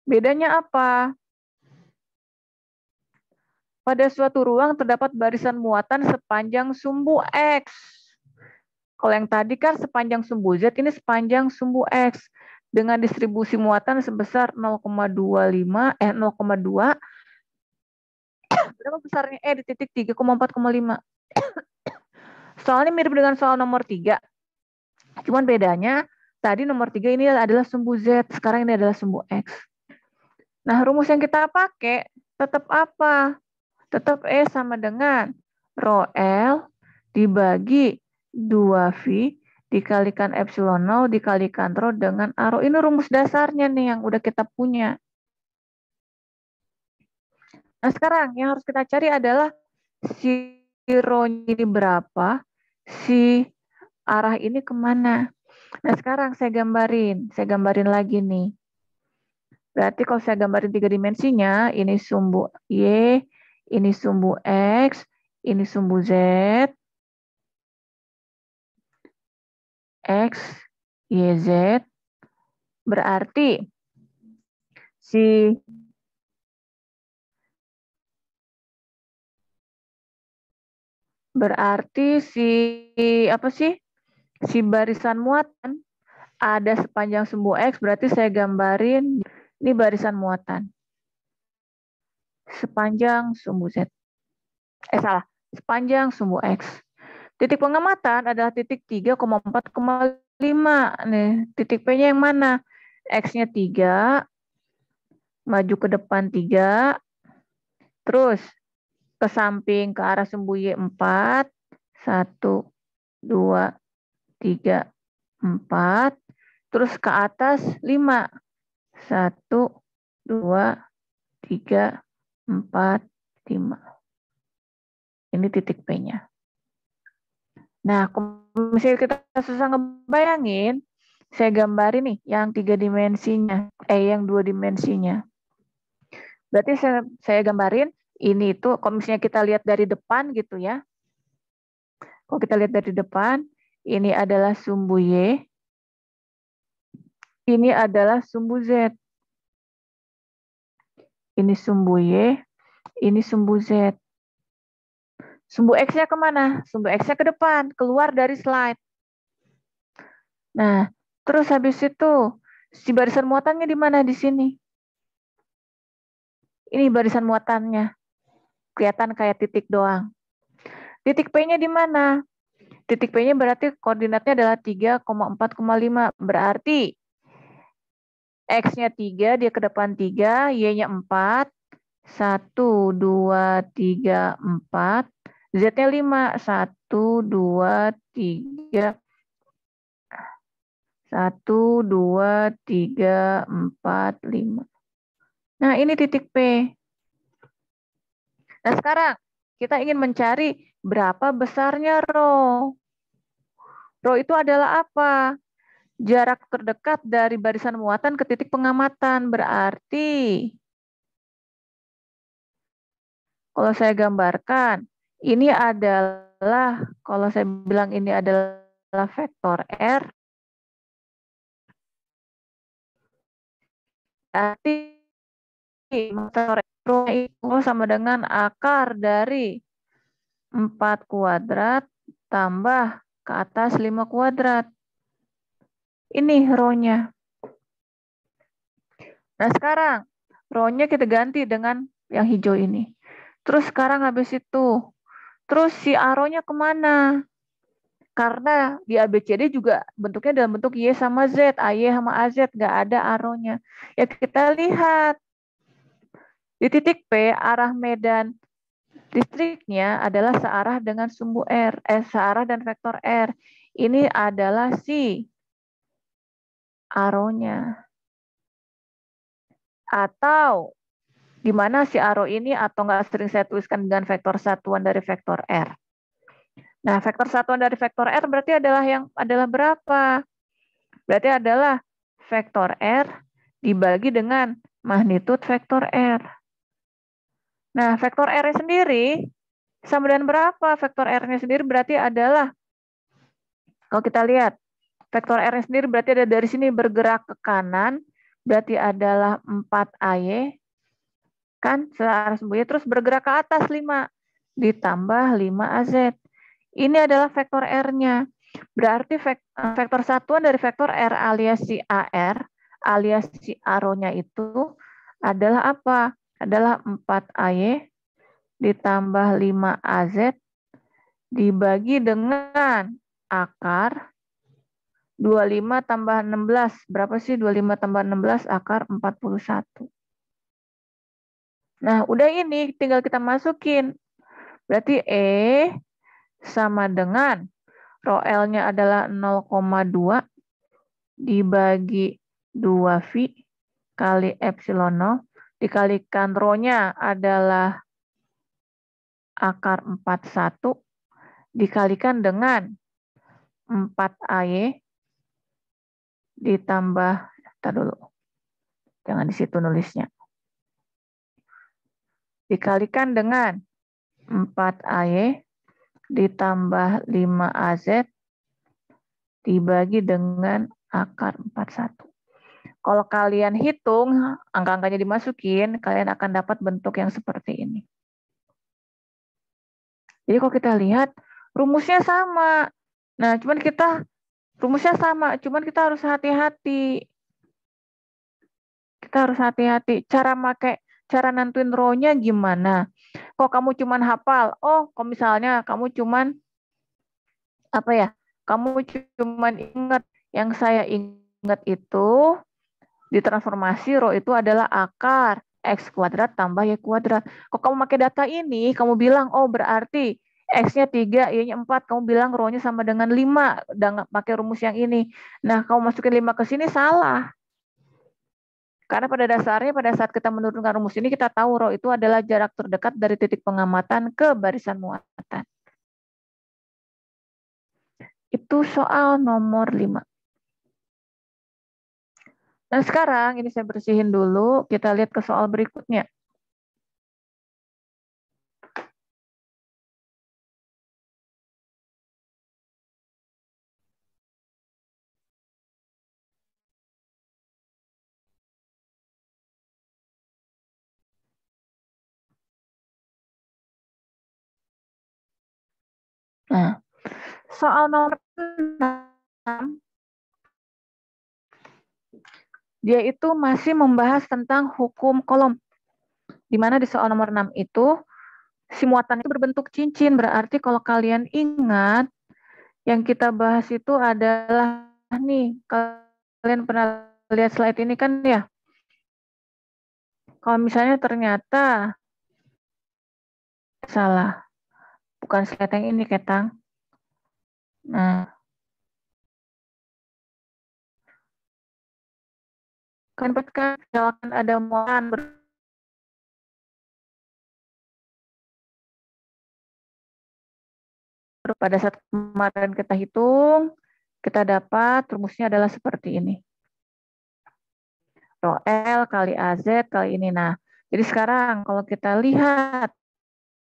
Bedanya apa? Pada suatu ruang terdapat barisan muatan sepanjang sumbu X. Kalau yang tadi kan sepanjang sumbu Z, ini sepanjang sumbu X. Dengan distribusi muatan sebesar 0,25, 0,2. Berapa besarnya E di titik 3,4,5? Soalnya mirip dengan soal nomor 3. Cuman bedanya, tadi nomor 3 ini adalah sumbu Z, sekarang ini adalah sumbu X. Nah, rumus yang kita pakai tetap apa? Tetap E sama dengan rho L dibagi 2V dikalikan epsilon 0 dikalikan rho dengan A rho. Ini rumus dasarnya nih yang udah kita punya. Nah, sekarang yang harus kita cari adalah si rho ini berapa, si arah ini kemana. Nah, sekarang saya gambarin lagi nih. Berarti kalau saya gambarin 3 dimensinya, ini sumbu Y, ini sumbu X, ini sumbu Z, X, Y, Z, berarti si apa sih? Si barisan muatan ada sepanjang sumbu X, berarti saya gambarin ini barisan muatan. Sepanjang sumbu Z. Sepanjang sumbu X. Titik pengamatan adalah titik 3,4,5. Nih, titik P-nya yang mana? X-nya 3, maju ke depan 3, terus ke samping ke arah sumbu Y 4, 1, 2, 3, 4, Terus ke atas 5. 1, 2, 3, 4, 5. Ini titik P-nya. Nah, kalau misalnya kita susah ngebayangin, saya gambarin nih yang 3 dimensinya, yang 2 dimensinya. Berarti saya gambarin ini itu, kalau misalnya kita lihat dari depan gitu ya. Kalau kita lihat dari depan, ini adalah sumbu Y, ini adalah sumbu Z. Ini sumbu Y, ini sumbu Z. Sumbu X-nya kemana? Sumbu X-nya ke depan, keluar dari slide. Nah, terus habis itu, si barisan muatannya di mana di sini? Ini barisan muatannya. Kelihatan kayak titik doang. Titik P-nya di mana? Titik P-nya berarti koordinatnya adalah 3,4,5. Berarti X-nya 3, dia ke depan 3, Y-nya 4. 1, 2, 3, 4. Z-nya 5. 1, 2, 3. 1, 2, 3, 4, 5. Nah, ini titik P. Nah, sekarang kita ingin mencari berapa besarnya rho. Rho itu adalah apa? Jarak terdekat dari barisan muatan ke titik pengamatan. Berarti, kalau saya gambarkan, ini adalah, kalau saya bilang ini adalah vektor R, berarti vektor rho itu sama dengan akar dari 4 kuadrat tambah ke atas 5 kuadrat. Ini rho-nya. Nah, sekarang rho-nya kita ganti dengan yang hijau ini. Terus sekarang habis itu, terus si arrow-nya kemana? Karena di ABCD juga bentuknya dalam bentuk Y sama Z, AY sama AZ, nggak ada arrow-nya. Ya kita lihat. Di titik P, arah medan listriknya adalah searah dengan sumbu R, searah dan vektor R. Ini adalah si arrow-nya. Atau di mana si arrow ini atau nggak sering saya tuliskan dengan vektor satuan dari vektor R. Nah, vektor satuan dari vektor R berarti adalah berapa? Berarti adalah vektor R dibagi dengan magnitud vektor R. Nah, vektor R sendiri sama dengan berapa? Vektor R-nya sendiri berarti adalah, kalau kita lihat, vektor R-nya sendiri berarti ada dari sini bergerak ke kanan, berarti adalah 4AY, kan searah sumbunya, terus bergerak ke atas 5, ditambah 5AZ. Ini adalah vektor R-nya. Berarti vektor satuan dari vektor R alias si AR, alias si arrow-nya itu adalah apa? Adalah 4AY ditambah 5AZ dibagi dengan akar 25 tambah 16. Berapa sih 25 tambah 16? Akar 41. Nah, udah ini tinggal kita masukin. Berarti E sama dengan rho L-nya adalah 0,2 dibagi 2V kali epsilon 0 dikalikan rho-nya adalah akar 41 dikalikan dengan 4AY ditambah, bentar dulu, jangan di situ nulisnya. Dikalikan dengan 4AY ditambah 5AZ dibagi dengan akar 41. Kalau kalian hitung, angka-angkanya dimasukin, kalian akan dapat bentuk yang seperti ini. Jadi kalau kita lihat, rumusnya sama. Nah, rumusnya sama, cuman kita harus hati-hati. Kita harus hati-hati. Cara nentuin rho-nya gimana? Kok kamu cuman hafal? Oh, kalau misalnya kamu cuman kamu cuman ingat, yang saya ingat itu ditransformasi rho itu adalah akar X kuadrat tambah Y kuadrat. Kok kamu pakai data ini, kamu bilang, oh berarti X-nya 3, Y-nya 4. Kamu bilang rho-nya sama dengan 5. Udah nggak pakai rumus yang ini. Nah, kamu masukin 5 ke sini salah. Karena pada dasarnya pada saat kita menurunkan rumus ini, kita tahu rho itu adalah jarak terdekat dari titik pengamatan ke barisan muatan. Itu soal nomor 5. Nah, sekarang ini saya bersihin dulu. Kita lihat ke soal berikutnya. Nah, soal nomor 6, dia itu masih membahas tentang hukum Coulomb. Di mana di soal nomor 6 itu, si muatan itu berbentuk cincin. Berarti kalau kalian ingat, yang kita bahas itu adalah nih, kalian pernah lihat slide ini kan ya? Kalau misalnya ternyata salah, bukan slide yang ini, Ketang. Nah, kan misalkan ada muatan pada saat kemarin kita hitung, kita dapat rumusnya adalah seperti ini. Rho L kali AZ kali ini. Nah, jadi sekarang kalau kita lihat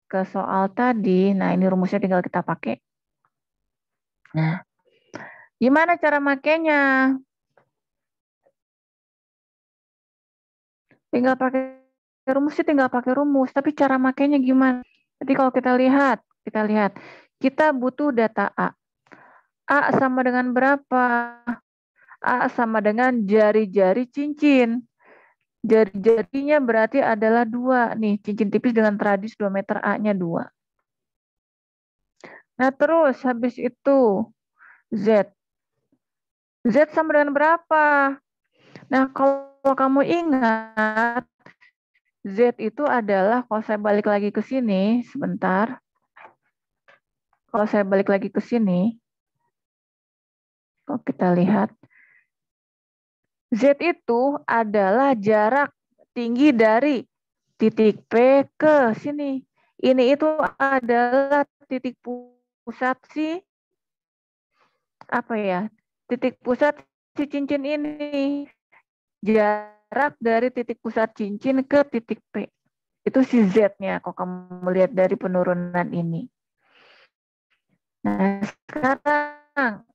ke soal tadi, nah ini rumusnya tinggal kita pakai. Nah, gimana cara makainya? Tinggal pakai rumus sih, tinggal pakai rumus. Tapi cara makainya gimana? Jadi kalau kita lihat, kita butuh data A. A sama dengan berapa? A sama dengan jari-jari cincin. Jari-jarinya berarti adalah 2. Nih, cincin tipis dengan radius 2 meter, A-nya 2. Nah, terus habis itu Z. Z sama dengan berapa? Nah, kalau kamu ingat, Z itu adalah, kalau saya balik lagi ke sini, sebentar. Kalau saya balik lagi ke sini, kalau kita lihat, Z itu adalah jarak tinggi dari titik P ke sini. Ini itu adalah titik pusat si apa ya? Titik pusat si cincin ini. Jarak dari titik pusat cincin ke titik P. Itu si Z-nya kalau kamu lihat dari penurunan ini. Nah, sekarang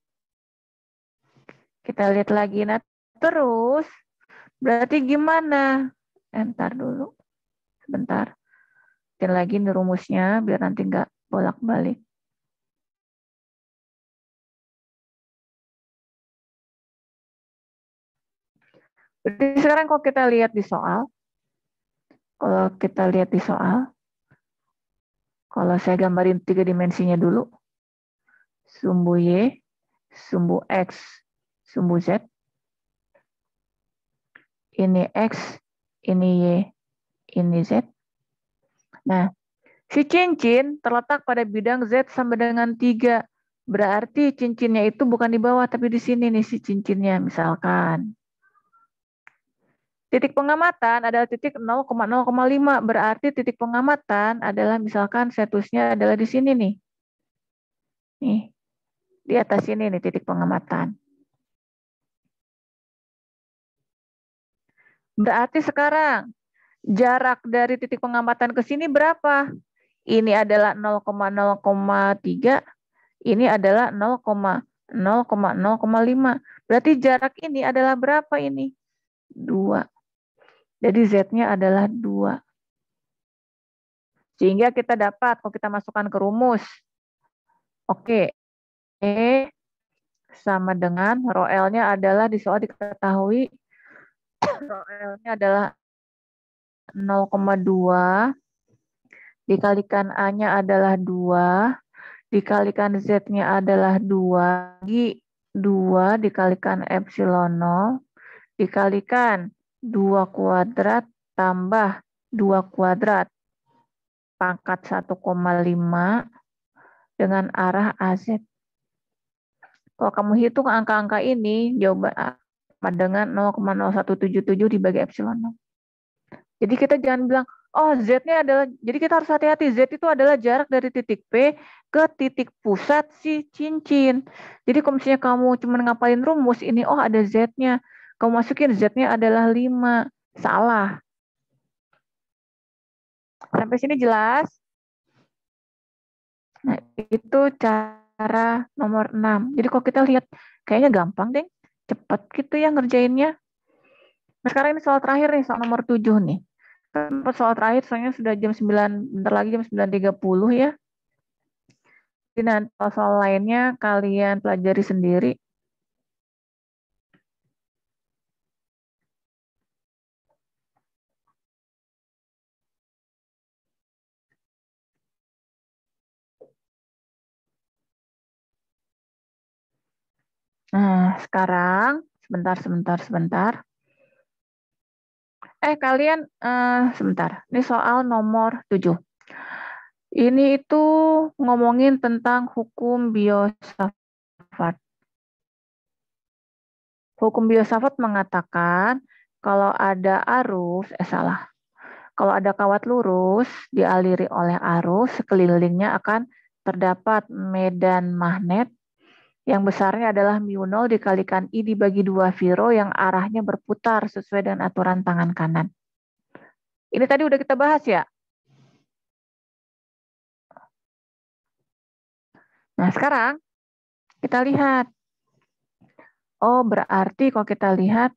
kita lihat lagi. Nah, terus berarti gimana? Entar dulu. Sebentar. Bikin lagi nih rumusnya biar nanti nggak bolak-balik. Jadi sekarang kalau kita lihat di soal, kalau saya gambarin 3 dimensinya dulu, sumbu Y, sumbu X, sumbu Z, ini X, ini Y, ini Z. Nah, si cincin terletak pada bidang Z sama dengan 3. Berarti cincinnya itu bukan di bawah, tapi di sini nih si cincinnya misalkan. Titik pengamatan adalah titik 0,0,5. Berarti titik pengamatan adalah misalkan setusnya adalah di sini nih. Nih, di atas ini nih titik pengamatan. Berarti sekarang jarak dari titik pengamatan ke sini berapa? Ini adalah 0,0,3. Ini adalah 0,0,0,5. Berarti jarak ini adalah berapa ini? 2. Jadi Z-nya adalah 2. Sehingga kita dapat, kalau kita masukkan ke rumus, oke, E sama dengan rho L-nya adalah di soal diketahui rho L-nya adalah 0,2 dikalikan A-nya adalah 2 dikalikan Z-nya adalah 2 lagi 2 dikalikan epsilon 0 dikalikan 2 kuadrat tambah 2 kuadrat pangkat 1,5 dengan arah AZ. Kalau kamu hitung angka-angka ini, jawaban sama dengan 0,0177 dibagi epsilon 0. Jadi kita jangan bilang, oh Z-nya adalah, jadi kita harus hati-hati, Z itu adalah jarak dari titik P ke titik pusat si cincin. Jadi kalau misalnya kamu cuma ngapalin rumus ini, oh ada Z-nya, kamu masukin Z-nya adalah 5. Salah. Sampai sini jelas? Nah, itu cara nomor 6. Jadi kalau kita lihat, kayaknya gampang deh, cepet gitu ya ngerjainnya. Nah, sekarang ini soal terakhir nih, soal nomor 7 nih. Soal terakhir soalnya sudah jam 9, bentar lagi jam 9.30 ya. Jadi nanti soal lainnya kalian pelajari sendiri. Nah, sekarang sebentar. Kalian sebentar. Ini soal nomor 7. Ini itu ngomongin tentang hukum Biot-Savart. Hukum Biot-Savart mengatakan kalau ada kalau ada kawat lurus dialiri oleh arus, sekelilingnya akan terdapat medan magnet yang besarnya adalah mu0 dikalikan I dibagi 2 Viro yang arahnya berputar sesuai dengan aturan tangan kanan. Ini tadi udah kita bahas ya? Nah, sekarang kita lihat. Oh, berarti kalau kita lihat,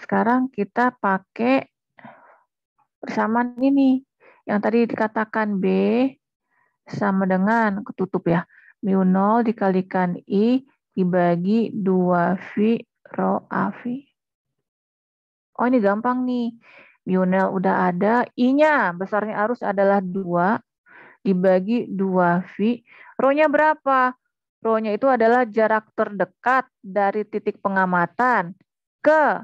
sekarang kita pakai persamaan ini. Yang tadi dikatakan B sama dengan, ketutup ya, mu0 dikalikan I dibagi 2 V rho AV. Oh, ini gampang nih. Mu0 udah ada, I-nya besarnya arus adalah 2 dibagi 2V. Rho-nya berapa? Rho-nya itu adalah jarak terdekat dari titik pengamatan ke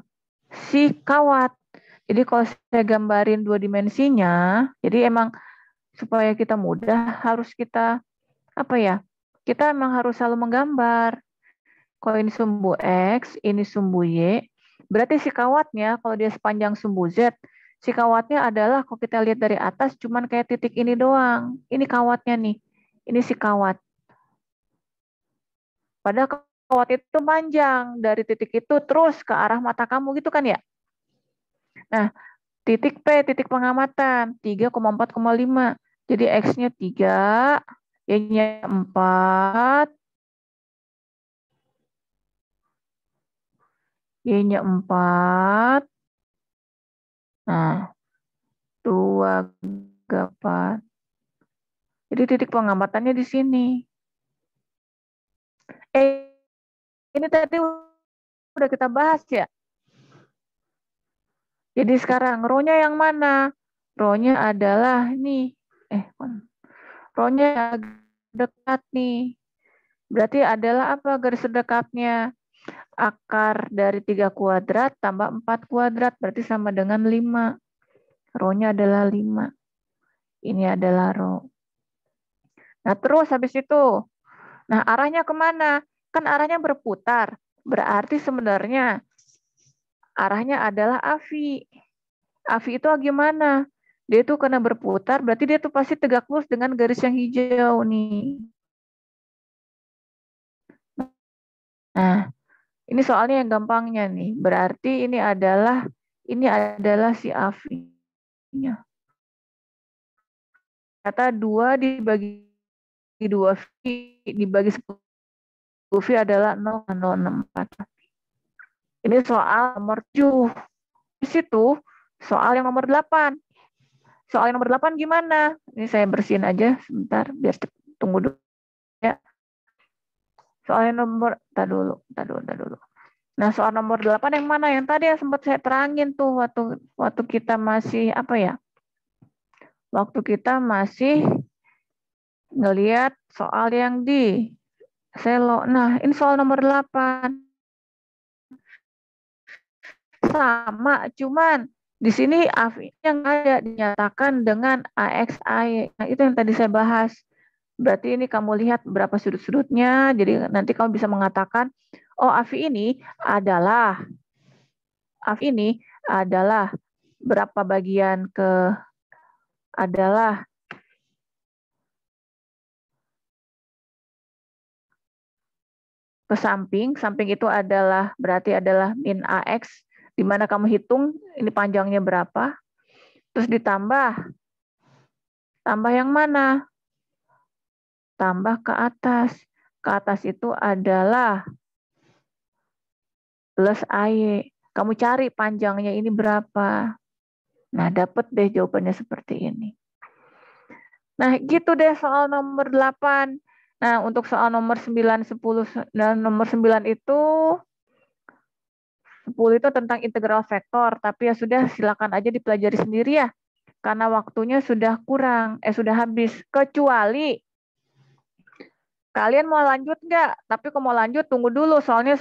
si kawat. Jadi kalau saya gambarin 2 dimensinya, jadi emang supaya kita mudah harus kita, kita emang harus selalu menggambar. Kalau ini sumbu X, ini sumbu Y, berarti si kawatnya kalau dia sepanjang sumbu Z, si kawatnya adalah kalau kita lihat dari atas cuman kayak titik ini doang. Ini kawatnya nih. Ini si kawat. Padahal kawat itu panjang dari titik itu terus ke arah mata kamu gitu kan ya. Nah, titik P, titik pengamatan 3,4,5. Jadi X-nya 3, Y-nya 4, Y-nya 4. Nah, 2 4. Jadi titik pengamatannya di sini. Ini tadi udah kita bahas ya. Jadi sekarang rho-nya yang mana? Rho-nya adalah nih. Rho-nya dekat nih. Berarti adalah apa garis dekatnya? Akar dari 3 kuadrat tambah 4 kuadrat. Berarti sama dengan 5. Rho-nya adalah 5. Ini adalah rho. Nah terus habis itu. Nah arahnya kemana? Kan arahnya berputar. Berarti sebenarnya arahnya adalah AVI. AVI itu gimana? Dia itu karena berputar, berarti dia tuh pasti tegak lurus dengan garis yang hijau nih. Nah, ini soalnya yang gampangnya nih. Berarti ini adalah si AVI-nya. Kata 2 dibagi 2V dibagi 10V adalah 0,064. Ini soal nomor 7. Di situ soal yang nomor 8. Soal yang nomor 8 gimana? Ini saya bersihin aja sebentar biar tunggu dulu ya. Soal yang nomor tar dulu. Nah, soal nomor 8 yang mana? Yang tadi yang sempat saya terangin tuh waktu kita masih Waktu kita masih ngelihat soal yang di selo. Nah, ini soal nomor 8. Sama, cuman di sini AVI yang ada dinyatakan dengan AXAY. Nah, itu yang tadi saya bahas. Berarti ini kamu lihat berapa sudut-sudutnya. Jadi nanti kamu bisa mengatakan, oh AF ini adalah berapa bagian adalah ke samping. Samping itu berarti adalah min AX, di mana kamu hitung ini panjangnya berapa. Terus tambah yang mana? Tambah ke atas. Ke atas itu adalah plus AY. Kamu cari panjangnya ini berapa. Nah, dapat deh jawabannya seperti ini. Nah, gitu deh soal nomor 8. Nah, untuk soal nomor 9, 10, dan nomor 9 itu 10 itu tentang integral vektor, tapi ya sudah silakan aja dipelajari sendiri ya. Karena waktunya sudah sudah habis. Kecuali kalian mau lanjut nggak? Tapi kalau mau lanjut tunggu dulu, soalnya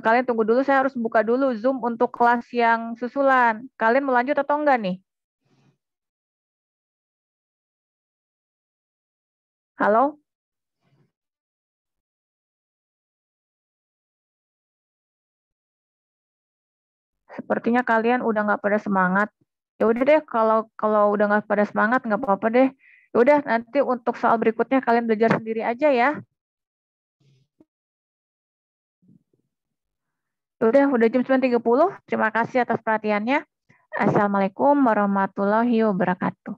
kalian tunggu dulu, saya harus buka dulu Zoom untuk kelas yang susulan. Kalian mau lanjut atau enggak nih? Halo? Sepertinya kalian udah nggak pada semangat. Ya udah deh, kalau udah nggak pada semangat nggak apa-apa deh. Ya udah, nanti untuk soal berikutnya kalian belajar sendiri aja ya. Udah jam 9.30. Terima kasih atas perhatiannya. Assalamualaikum warahmatullahi wabarakatuh.